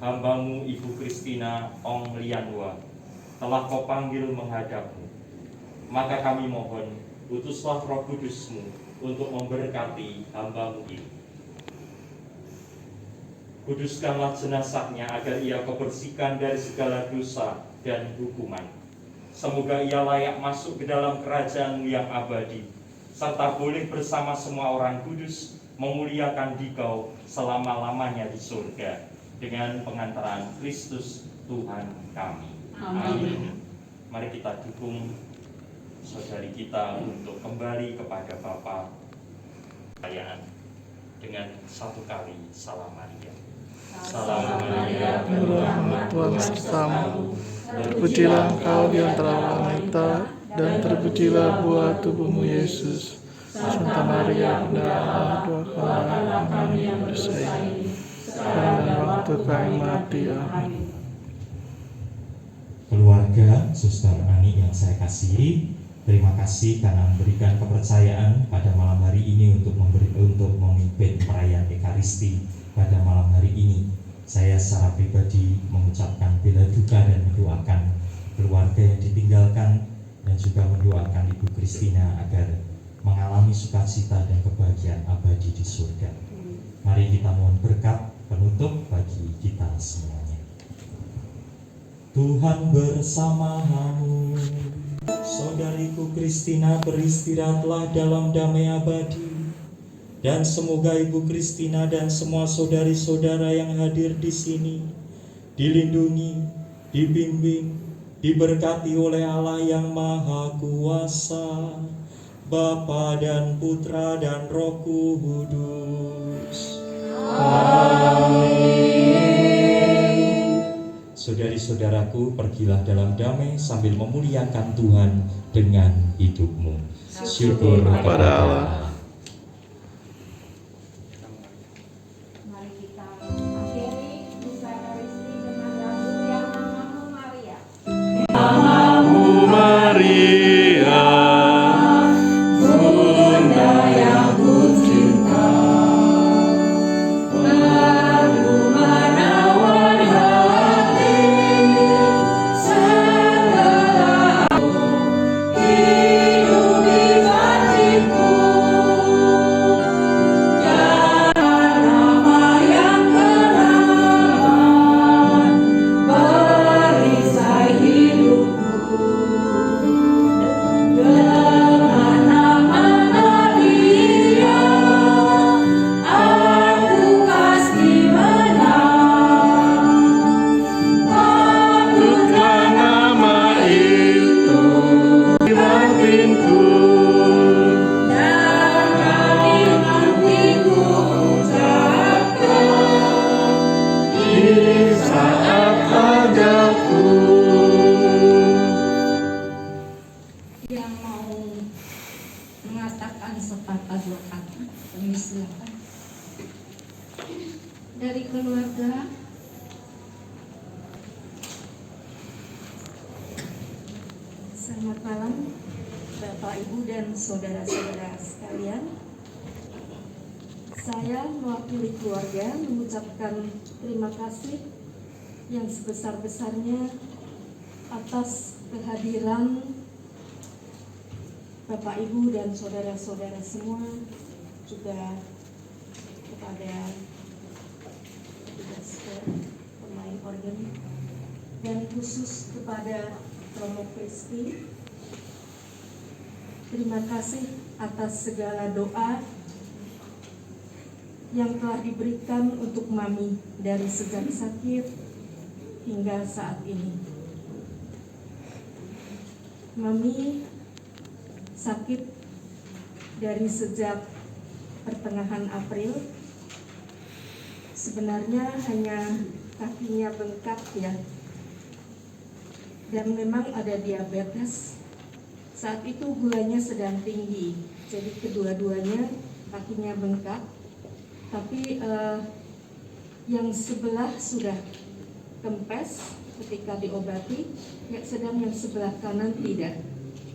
Hamba-Mu Ibu Kristina Ong Lianwa telah Kau panggil menghadap-Mu. Maka kami mohon, utuslah Roh Kudus-Mu untuk memberkati hamba-Mu ini. Kuduskanlah jenazahnya agar ia Kau bersihkan dari segala dosa dan hukuman. Semoga ia layak masuk ke dalam kerajaan-Mu yang abadi, serta boleh bersama semua orang kudus memuliakan Dikau selama-lamanya di surga dengan pengantaran Kristus Tuhan kami. Amin. Mari kita dukung saudari kita untuk kembali kepada Bapa perayaan dengan satu kali salam Maria. Salam Maria, Rahmat Tuhan sertamu, terpujilah Engkau di antara wanita, dan terpujilah buah tubuhmu Yesus. Santa Maria, Bunda Allah, doakanlah kami yang berdosa ini, sekarang dan waktu kami mati. Amin. Keluarga Suster Ani yang saya kasihi, terima kasih karena memberikan kepercayaan pada malam hari ini untuk memimpin perayaan Ekaristi pada malam hari ini. Saya secara pribadi mengucapkan bela duka dan mendoakan keluarga yang ditinggalkan, dan juga mendoakan Ibu Kristina agar mengalami sukacita dan kebahagiaan abadi di surga. Mari kita mohon berkat penutup bagi kita semuanya. Tuhan bersamamu. Saudariku Kristina, beristirahatlah dalam damai abadi. Dan semoga Ibu Kristina dan semua saudari-saudara yang hadir di sini dilindungi, dibimbing, diberkati oleh Allah yang Maha Kuasa, Bapa dan Putra dan Roh Kudus. Saudari-saudaraku, pergilah dalam damai sambil memuliakan Tuhan dengan hidupmu. Syukur kepada Allah. Mari kita akhiri misa Ekaristi dengan lagu yang namamu Maria. Namamu Maria, Bunda yang kucinta, baru menawar hati setelah hidup di batinku. Jangan nama yang teramat perisai hidupku. Dengan nama Maria, aku pasti menang. Patutlah nama itu di batinku, dan kami nantiku ucapkan di saat hadaku. Yang mau mengatakan sepatah dua kata, kami silakan. Dari keluarga, selamat malam Bapak Ibu dan saudara-saudara sekalian. Saya mewakili keluarga mengucapkan terima kasih yang sebesar-besarnya atas kehadiran Bapak Ibu dan saudara-saudara semua, juga kepada petugas pemain organ, dan khusus kepada Romo Kristi. Terima kasih atas segala doa yang telah diberikan untuk Mami dari sejak sakit hingga saat ini. Mami sakit dari sejak pertengahan April. Sebenarnya hanya kakinya bengkak ya, dan memang ada diabetes. Saat itu gulanya sedang tinggi, jadi kedua-duanya kakinya bengkak. Tapi yang sebelah sudah kempes ketika diobati, sedang yang sebelah kanan tidak.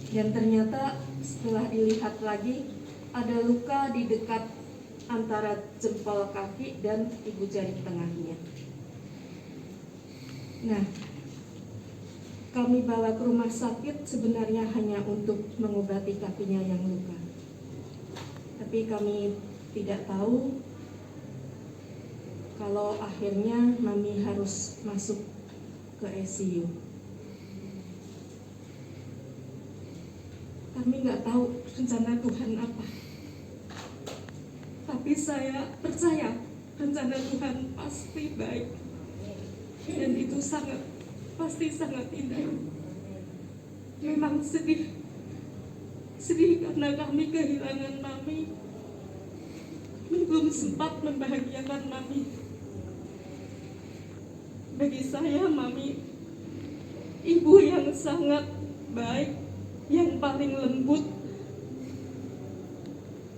Dan ternyata setelah dilihat lagi ada luka di dekat antara jempol kaki dan ibu jari tengahnya. Nah, kami bawa ke rumah sakit sebenarnya hanya untuk mengobati kakinya yang luka. Tapi kami tidak tahu kalau akhirnya Mami harus masuk ke ICU. Kami nggak tahu rencana Tuhan apa. Tapi saya percaya rencana Tuhan pasti baik. Dan itu pasti sangat indah. Memang sedih karena kami kehilangan Mami. Kami belum sempat membahagiakan Mami. Bagi saya Mami ibu yang sangat baik, yang paling lembut,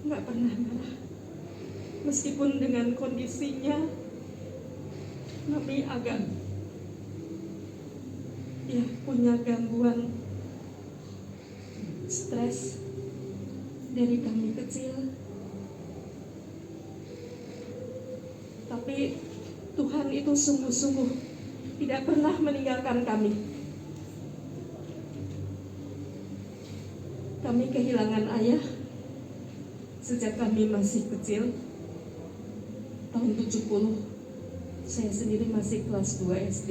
nggak pernah marah. Meskipun dengan kondisinya Mami agak punya gangguan stres dari kami kecil, tapi Tuhan itu sungguh-sungguh tidak pernah meninggalkan kami. Kami kehilangan ayah sejak kami masih kecil, tahun 70. Saya sendiri masih kelas 2 SD.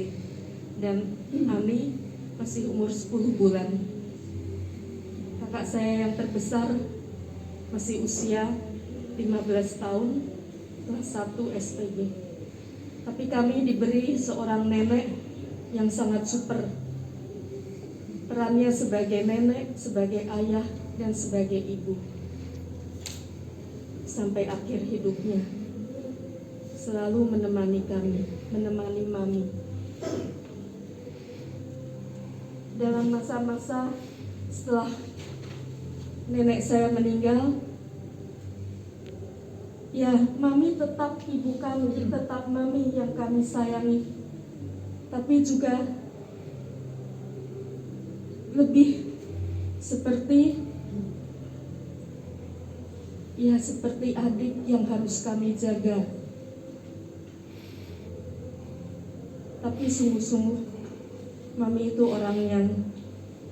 dan Ami masih umur 10 bulan. Kakak saya yang terbesar masih usia 15 tahun, kelas 1 SPG. Tapi kami diberi seorang nenek yang sangat super. Perannya sebagai nenek, sebagai ayah, dan sebagai ibu. Sampai akhir hidupnya. Selalu menemani kami, menemani Mami. Dalam masa-masa setelah nenek saya meninggal, ya, Mami tetap ibu kami, tetap Mami yang kami sayangi. Tapi juga lebih seperti adik yang harus kami jaga. Tapi sungguh-sungguh Mami itu orang yang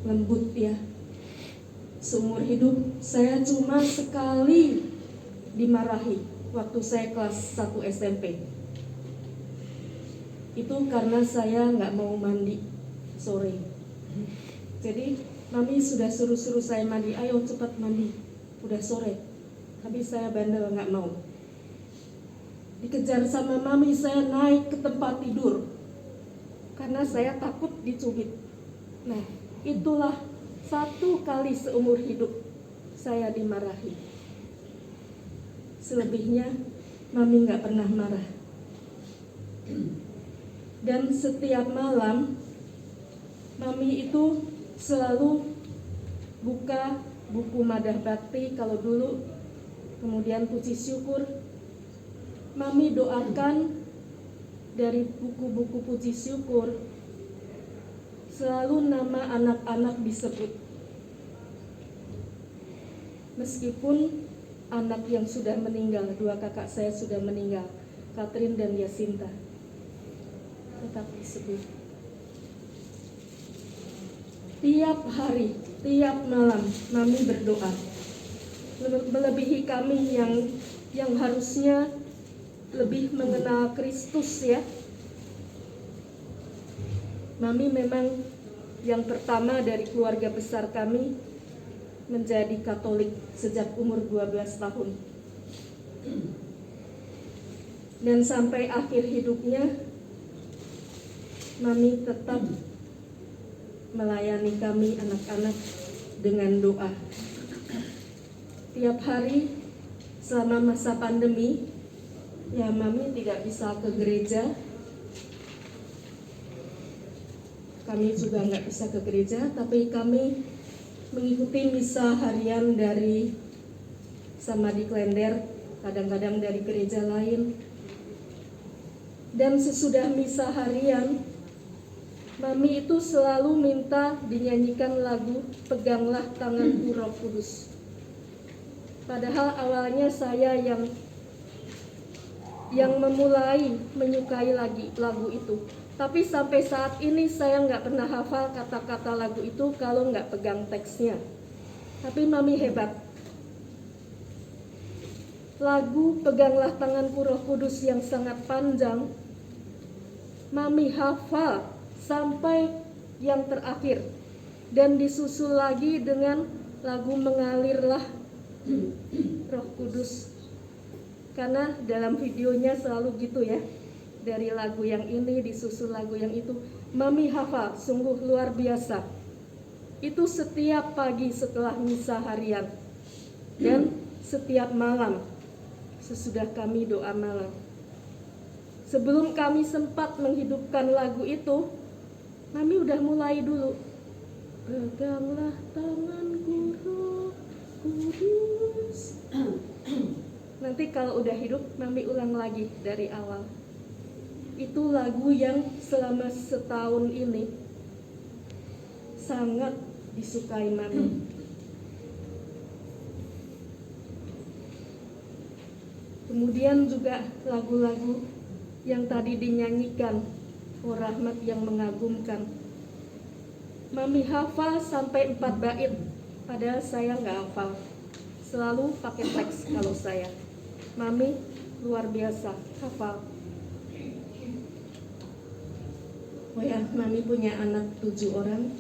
lembut ya. Seumur hidup saya cuma sekali dimarahi waktu saya kelas 1 SMP. Itu karena saya nggak mau mandi sore. Jadi Mami sudah suruh saya mandi, ayo cepat mandi, udah sore. Tapi saya bandel nggak mau. Dikejar sama Mami, saya naik ke tempat tidur karena saya takut dicubit. Nah, itulah satu kali seumur hidup saya dimarahi. Selebihnya Mami nggak pernah marah. Dan setiap malam Mami itu selalu buka buku Madah Bakti kalau dulu, kemudian Puji Syukur. Mami doakan dari buku-buku Puji Syukur selalu nama anak-anak disebut. Meskipun anak yang sudah meninggal, 2 kakak saya sudah meninggal, Catherine dan Yasinta, tetap disebut. Tiap hari, tiap malam Mami berdoa. Melebihi kami yang harusnya lebih mengenal Kristus ya. Mami memang yang pertama dari keluarga besar kami menjadi Katolik sejak umur 12 tahun. Dan sampai akhir hidupnya Mami tetap melayani kami anak-anak dengan doa. Tiap hari selama masa pandemi, ya Mami tidak bisa ke gereja. Kami juga nggak bisa ke gereja, tapi kami mengikuti misa harian dari Samadhi Klender, kadang-kadang dari gereja lain. Dan sesudah misa harian, Mami itu selalu minta dinyanyikan lagu Peganglah Tanganku Roh Kudus. Padahal awalnya saya yang memulai menyukai lagu itu. Tapi sampai saat ini saya nggak pernah hafal kata-kata lagu itu kalau nggak pegang teksnya. Tapi Mami hebat. Lagu Peganglah Tanganku Roh Kudus yang sangat panjang, Mami hafal sampai yang terakhir. Dan disusul lagi dengan lagu Mengalirlah Roh Kudus. Karena dalam videonya selalu gitu ya. Dari lagu yang ini disusul lagu yang itu. Mami hafal, sungguh luar biasa. Itu setiap pagi setelah misa harian. Dan setiap malam sesudah kami doa malam. Sebelum kami sempat menghidupkan lagu itu, Mami udah mulai dulu. Peganglah tanganku Roh Kudus. Nanti kalau udah hidup, Mami ulang lagi dari awal. Itu lagu yang selama setahun ini sangat disukai Mami. Kemudian juga lagu-lagu yang tadi dinyanyikan, Oh Rahmat yang Mengagumkan. Mami hafal sampai 4 bait, padahal saya nggak hafal. Selalu pakai teks kalau saya. Mami luar biasa hafal. Oh ya, Mami punya anak 7 orang,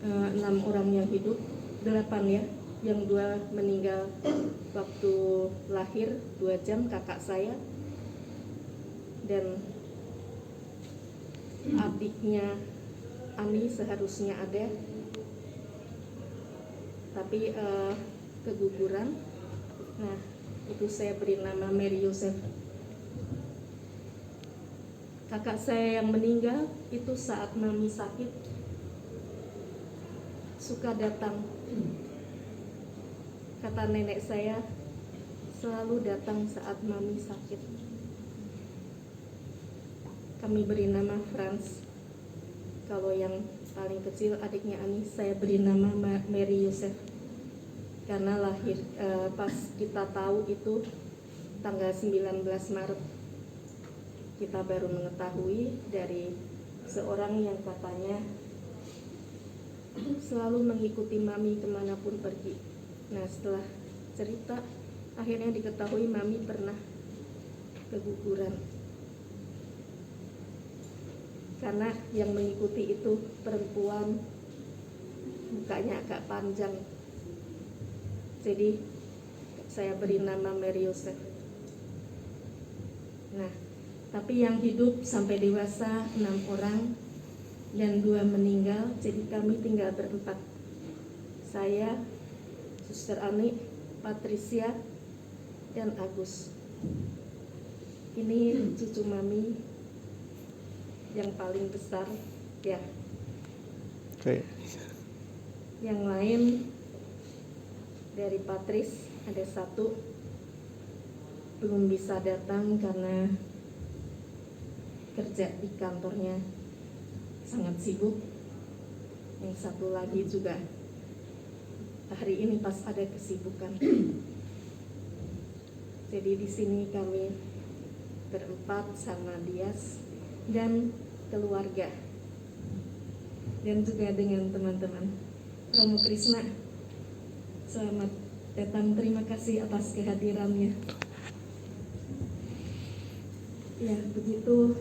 6 orang yang hidup, 8 ya, yang 2 meninggal waktu lahir 2 jam, kakak saya, dan adiknya Ani seharusnya ada, tapi keguguran. Nah, itu saya beri nama Mary Yosef. Kakak saya yang meninggal itu saat Mami sakit suka datang. Kata nenek saya, selalu datang saat Mami sakit. Kami beri nama Franz. Kalau yang paling kecil adiknya Ani, saya beri nama Mary Yosef. Karena lahir pas kita tahu itu tanggal 19 Maret. Kita baru mengetahui dari seorang yang katanya selalu mengikuti Mami kemanapun pergi. Nah, setelah cerita akhirnya diketahui Mami pernah keguguran. Karena yang mengikuti itu perempuan, mukanya agak panjang. Jadi saya beri nama Mary Yosef. Nah, tapi yang hidup sampai dewasa 6 orang dan 2 meninggal, jadi kami tinggal berempat. Saya, Suster Ani, Patricia, dan Agus. Ini cucu Mami yang paling besar ya. Oke. Yang lain dari Patris ada 1 belum bisa datang karena kerja di kantornya sangat sibuk. Yang 1 lagi juga hari ini pas ada kesibukan. Jadi di sini kami berempat sama Dias dan keluarga, dan juga dengan teman-teman. Romo Krisna, selamat datang, terima kasih atas kehadirannya. Ya, begitu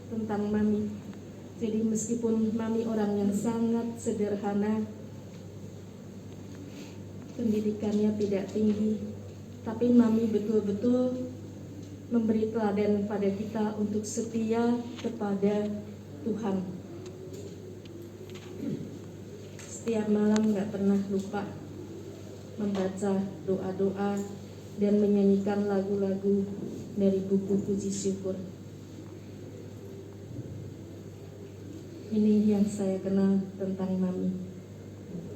tentang Mami. Jadi meskipun Mami orang yang sangat sederhana, pendidikannya tidak tinggi, tapi Mami betul-betul memberi teladan pada kita untuk setia kepada Tuhan. Setiap malam gak pernah lupa membaca doa-doa dan menyanyikan lagu-lagu dari buku puji syukur. Ini yang saya kenal tentang Mami.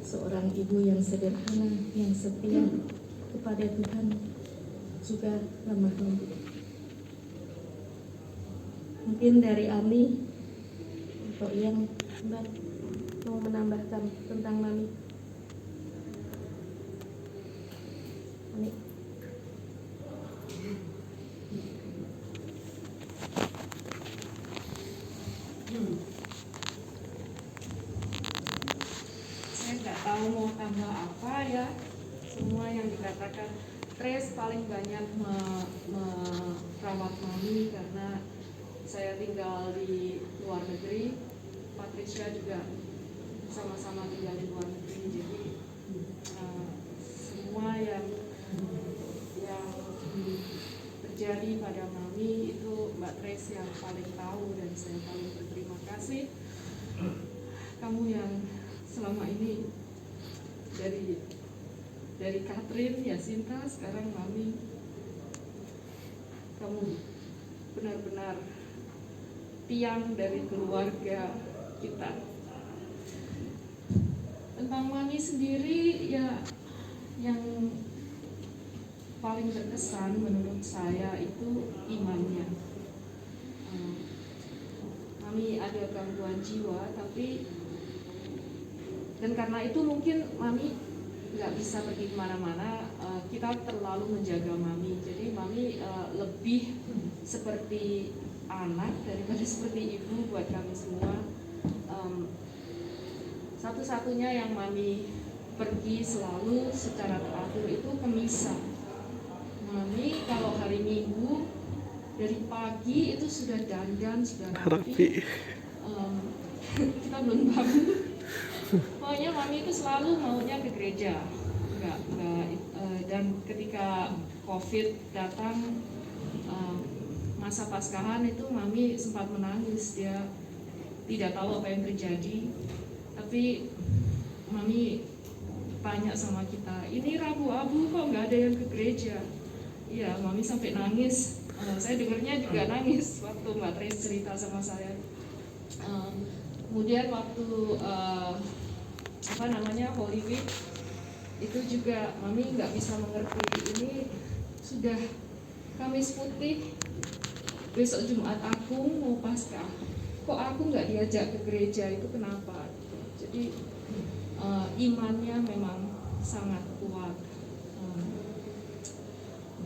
Seorang ibu yang sederhana, yang setia kepada Tuhan, juga lemah lembut. Mungkin dari Ani atau yang Mbak mau menambahkan tentang Mami. Ani. Saya nggak tahu mau tambah apa ya. Semua yang dikatakan. Tres paling banyak merawat Mami karena saya tinggal di luar negeri. Patricia juga sama-sama tinggal di luar negeri. Jadi semua yang terjadi pada Mami itu Mbak Tres yang paling tahu, dan saya paling berterima kasih. Kamu yang selama ini dari Catherine, Yasinta, sekarang Mami, kamu benar-benar tiang dari keluarga kita. Tentang Mami sendiri ya, yang paling berkesan menurut saya itu imannya. Mami ada gangguan jiwa, dan karena itu mungkin Mami nggak bisa pergi kemana-mana. Kita terlalu menjaga Mami, jadi Mami lebih seperti anak daripada seperti ibu buat kami semua. Satu-satunya yang Mami pergi selalu secara teratur itu ke misa. Mami kalau hari Minggu dari pagi itu sudah dandan, sudah rapi, kita belum bangun. Pokoknya mami itu selalu maunya ke gereja, dan ketika COVID datang, masa Paskahan itu mami sempat menangis, dia tidak tahu apa yang terjadi, tapi mami tanya sama kita, ini Rabu Abu kok nggak ada yang ke gereja? Iya, mami sampai nangis. Saya dengarnya juga nangis waktu Mbak Trace cerita sama saya. Kemudian waktu Holy Week itu juga mami nggak bisa mengerti, ini sudah Kamis Putih, besok Jumat Agung mau Paskah, kok aku nggak diajak ke gereja, itu kenapa? Jadi imannya memang sangat kuat,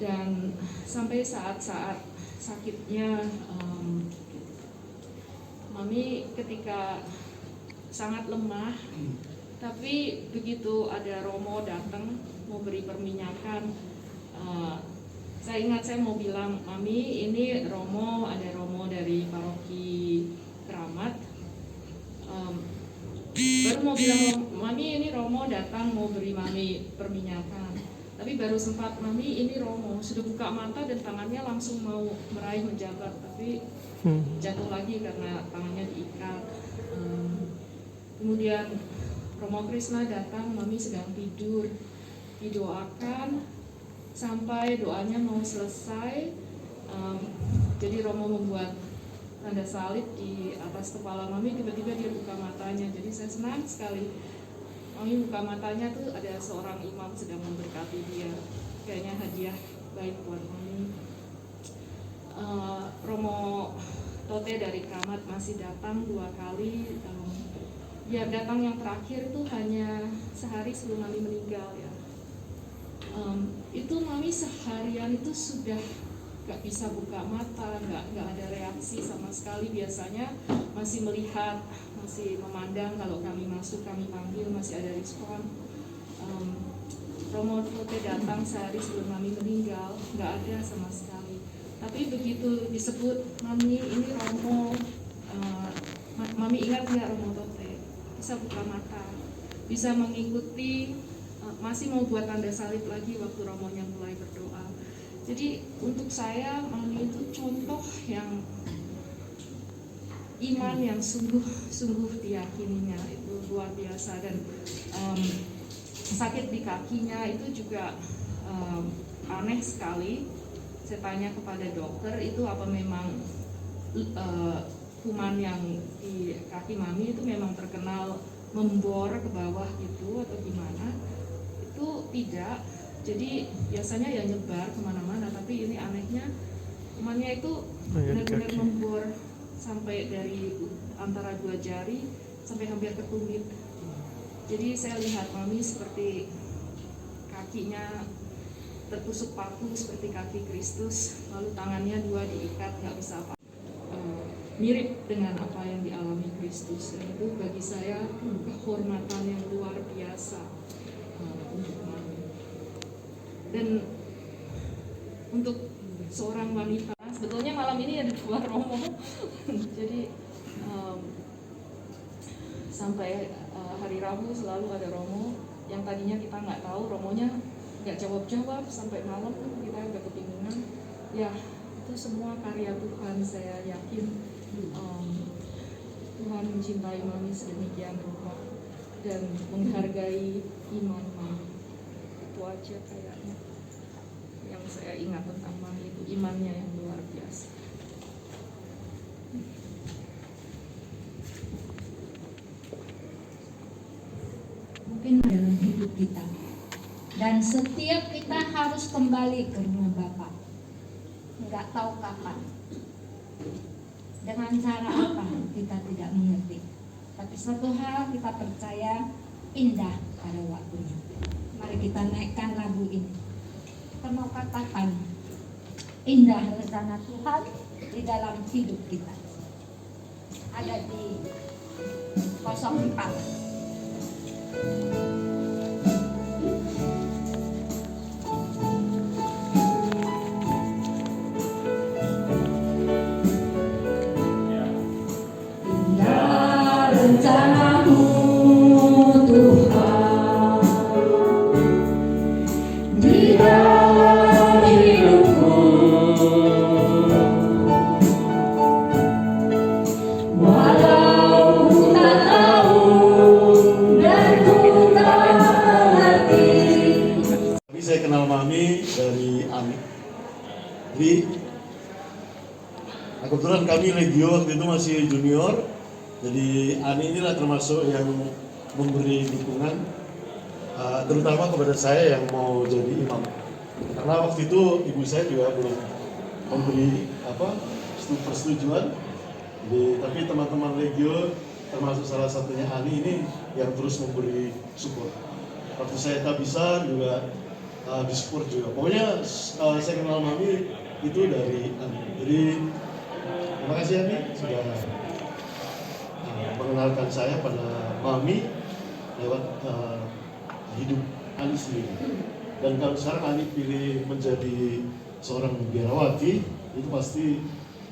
dan sampai saat-saat sakitnya mami ketika sangat lemah, tapi begitu ada Romo datang mau beri perminyakan, saya ingat saya mau bilang, Mami ini Romo, ada Romo dari paroki Keramat, baru mau bilang, Mami ini Romo datang mau beri Mami perminyakan, tapi baru sempat, Mami ini Romo, sudah buka mata dan tangannya langsung mau meraih menjabat, tapi jatuh lagi karena tangannya diikat. Kemudian Romo Krisna datang, Mami sedang tidur, didoakan sampai doanya mau selesai. Jadi Romo membuat tanda salib di atas kepala Mami, tiba-tiba dia buka matanya. Jadi saya senang sekali. Mami buka matanya tuh ada seorang imam sedang memberkati dia. Kayaknya hadiah baik buat Mami. Romo Tote dari Keramat masih datang 2 kali. Ya datang yang terakhir itu hanya sehari sebelum Mami meninggal ya. Itu Mami seharian itu sudah gak bisa buka mata, gak ada reaksi sama sekali. Biasanya masih melihat, masih memandang, kalau kami masuk, kami panggil, masih ada respon. Romo Tote datang sehari sebelum Mami meninggal, gak ada sama sekali. Tapi begitu disebut, Mami ini Romo, Mami ingat gak Romo Tote? Bisa buka mata, bisa mengikuti, masih mau buat tanda salib lagi waktu Romonya mulai berdoa. Jadi untuk saya Mami itu contoh yang iman yang sungguh diyakininya, itu luar biasa. Dan sakit di kakinya itu juga aneh sekali. Saya tanya kepada dokter, itu apa memang kuman yang di kaki Mami itu memang terkenal membor ke bawah gitu atau gimana? Itu tidak. Jadi biasanya ya nyebar kemana-mana, tapi ini anehnya kumannya itu benar-benar membor sampai dari antara 2 jari sampai hampir ke tumit. Jadi saya lihat Mami seperti kakinya tertusuk paku seperti kaki Kristus, lalu tangannya 2 diikat, nggak bisa apa. Mirip dengan apa yang dialami Kristus, dan itu bagi saya kehormatan yang luar biasa untuk Mami. Dan untuk seorang wanita, sebetulnya malam ini ada 2 Romo. Jadi sampai hari Rabu selalu ada Romo yang tadinya kita nggak tahu, Romonya nggak jawab sampai malam, kita agak kebingungan. Ya itu semua karya Tuhan, saya yakin. Tuhan mencintai Mami sedemikian rupa dan menghargai iman Mami. Itu aja kayaknya yang saya ingat tentang Mami, itu imannya yang luar biasa. Mungkin dalam hidup kita, dan setiap kita harus kembali ke rumah Bapa. Nggak tahu kapan, dengan cara apa kita tidak mengerti, tapi satu hal kita percaya, indah pada waktunya. Mari kita naikkan lagu ini. Kita mau katakan indah rencana Tuhan di dalam hidup kita. Ada di 04. Indah rencana-Mu Tuhan di dalam hidupku. Walau ku tak tahu dan ku tak mengerti. Tapi saya kenal Mami dari Ami. Jadi kebetulan kami Legio waktu itu masih junior. Jadi Ani inilah termasuk yang memberi dukungan, terutama kepada saya yang mau jadi imam. Karena waktu itu ibu saya juga belum memberi persetujuan. Jadi, tapi teman-teman Legio termasuk salah satunya Ani ini yang terus memberi support. Waktu saya tak bisa juga disupport juga. Pokoknya saya kenal Mami itu dari Ani. Jadi terima kasih Ani sudah mengenalkan saya pada Mami lewat hidup Ani sendiri. Dan kalau sekarang Ani pilih menjadi seorang biarawati, itu pasti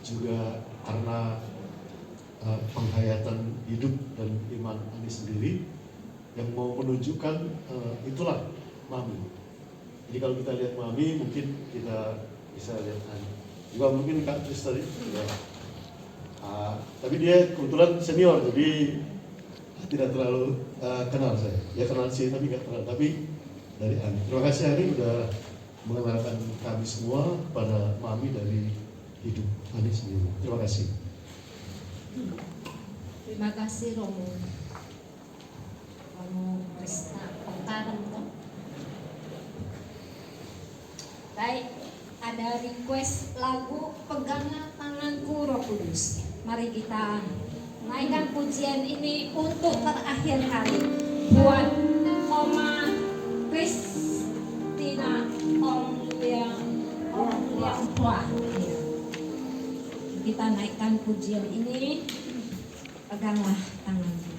juga karena penghayatan hidup dan iman Ani sendiri yang mau menunjukkan itulah Mami. Jadi kalau kita lihat Mami, mungkin kita bisa lihat Ani. Juga mungkin Kak Tris tadi ya. Tapi dia kebetulan senior, jadi tidak terlalu kenal saya. Ya kenal sih, tapi nggak terlalu. Tapi dari Ani. Terima kasih Ani udah mengenalkan kami semua pada Mami dari hidup Ani sendiri. Terima kasih. Terima kasih Romo Krishna Pengkarem. Baik, ada request lagu Peganglah Tanganku Roh Kudus. Mari kita naikkan pujian ini untuk terakhir kali buat Oma Kristina Om Liang Tua. Kita naikkan pujian ini, peganglah tanganku.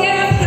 Setiap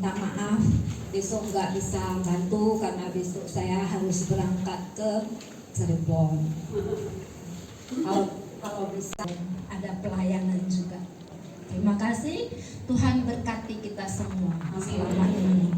minta maaf besok nggak bisa bantu karena besok saya harus berangkat ke Cirebon. Kalau bisa ada pelayanan juga. Terima kasih, Tuhan berkati kita semua selama ini.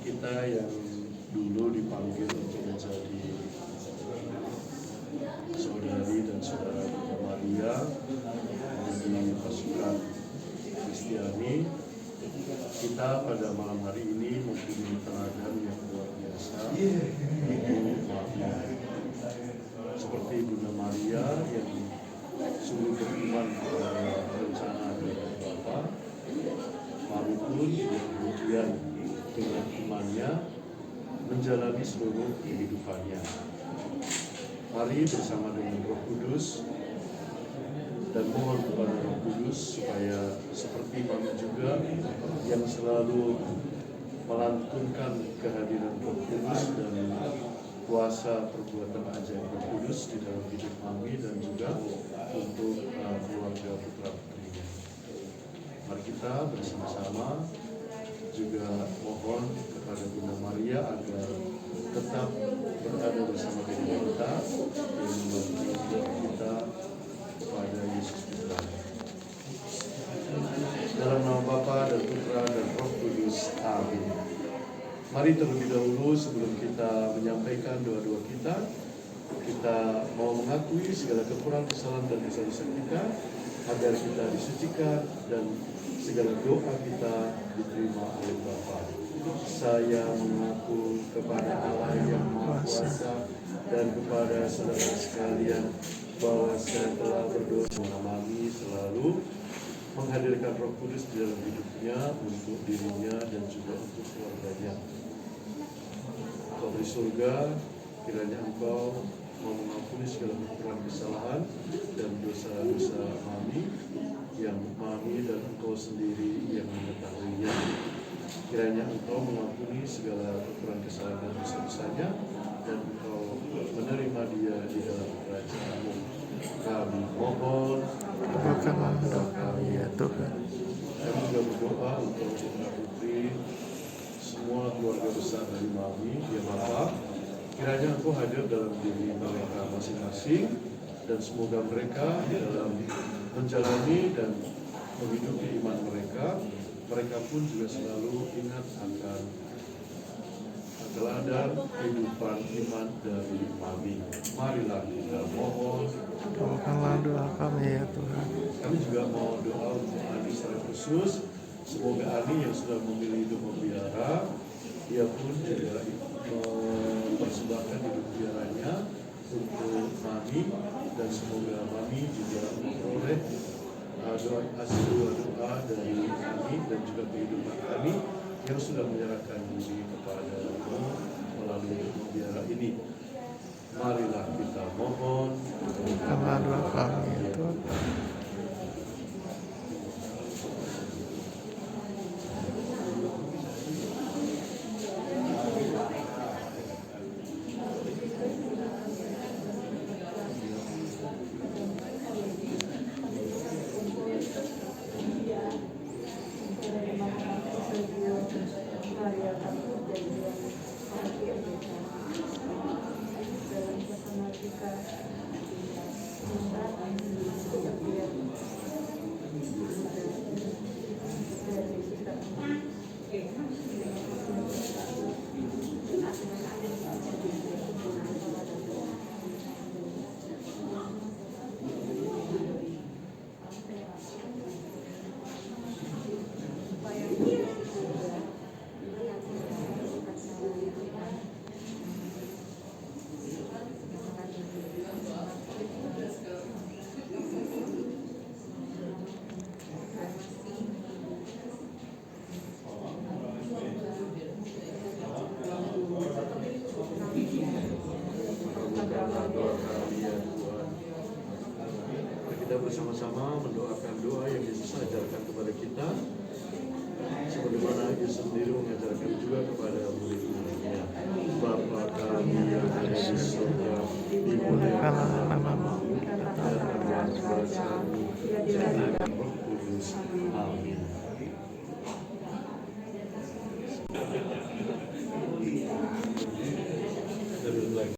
Kita yang dulu dipanggil untuk menjadi saudari dan saudara Maria di pasukan Kristiani, kita pada malam hari ini mempunyai teladan yang luar biasa, yaitu Maria. Seperti Bunda Maria yang sungguh beriman kepada rencana dari Bapa, Mari pun kemudian dengan imannya menjalani seluruh kehidupannya. Mari bersama dengan Roh Kudus dan mohon kepada Roh Kudus supaya seperti kami juga yang selalu melantunkan kehadiran Roh Kudus dan kuasa perbuatan ajaib Roh Kudus di dalam hidup kami dan juga untuk keluarga putra putrinya. Mari kita bersama-sama juga mohon kepada Bunda Maria agar tetap berada bersama dengan kita dan membantu kita kepada Yesus Tuhan. Dalam nama Bapa dan Putra dan Roh Kudus. Amin. Mari terlebih dahulu sebelum kita menyampaikan doa-doa kita, kita mau mengakui segala kekurangan, kesalahan dan dosa-dosa kita agar kita disucikan dan segala doa kita diterima oleh Bapa. Saya mengaku kepada Allah yang Maha Kuasa dan kepada saudara sekalian bahwa saya telah berdosa mengalami selalu menghadirkan Roh Kudus di dalam hidupnya untuk dirinya dan juga untuk keluarganya. Bapa di surga, kiranya Engkau mau mengampuni segala kekurangan, kesalahan dan dosa-dosa kami yang Mami dan Engkau sendiri yang mengetahuinya. Kiranya Engkau mengampuni segala kekurangan, kesalahan dan dosa-dosanya dan Engkau menerima dia di dalam kerajaan-Mu. Kami mohon, Kabulkanlah doa kami ya Tuhan. kami juga berdoa untuk putra putri semua keluarga besar dari Mami, ya Bapa. Kiranya Engkau hadir dalam diri mereka masing-masing dan semoga mereka dalam menjalani dan menghidupi iman mereka pun juga selalu ingat akan teladan kehidupan iman dari Mami. Marilah kita mohon. Kabulkanlah doa kami ya Tuhan. Kami juga mau doa untuk Ani secara khusus. Semoga Ani yang sudah memilih hidup membiara, ia pun juga mempersembahkan hidup biaranya untuk Mami dan semoga Mami juga memperoleh hasil doa dari Ani dan juga kehidupan Ani yang sudah menyerahkan diri kepada Allah melalui membiara ini. Marilah kita mohon. Bukanlah kami ya Tuhan. Kita bersama-sama mendoakan doa yang Yesus ajarkan kepada kita, sebagaimana Yesus sendiri mengajarkan juga kepada murid-muridnya. Bapa kami yang ada di surga, dimuliakanlah namamu, datanglah kerajaan, jadilah Roh Kudus. Amin.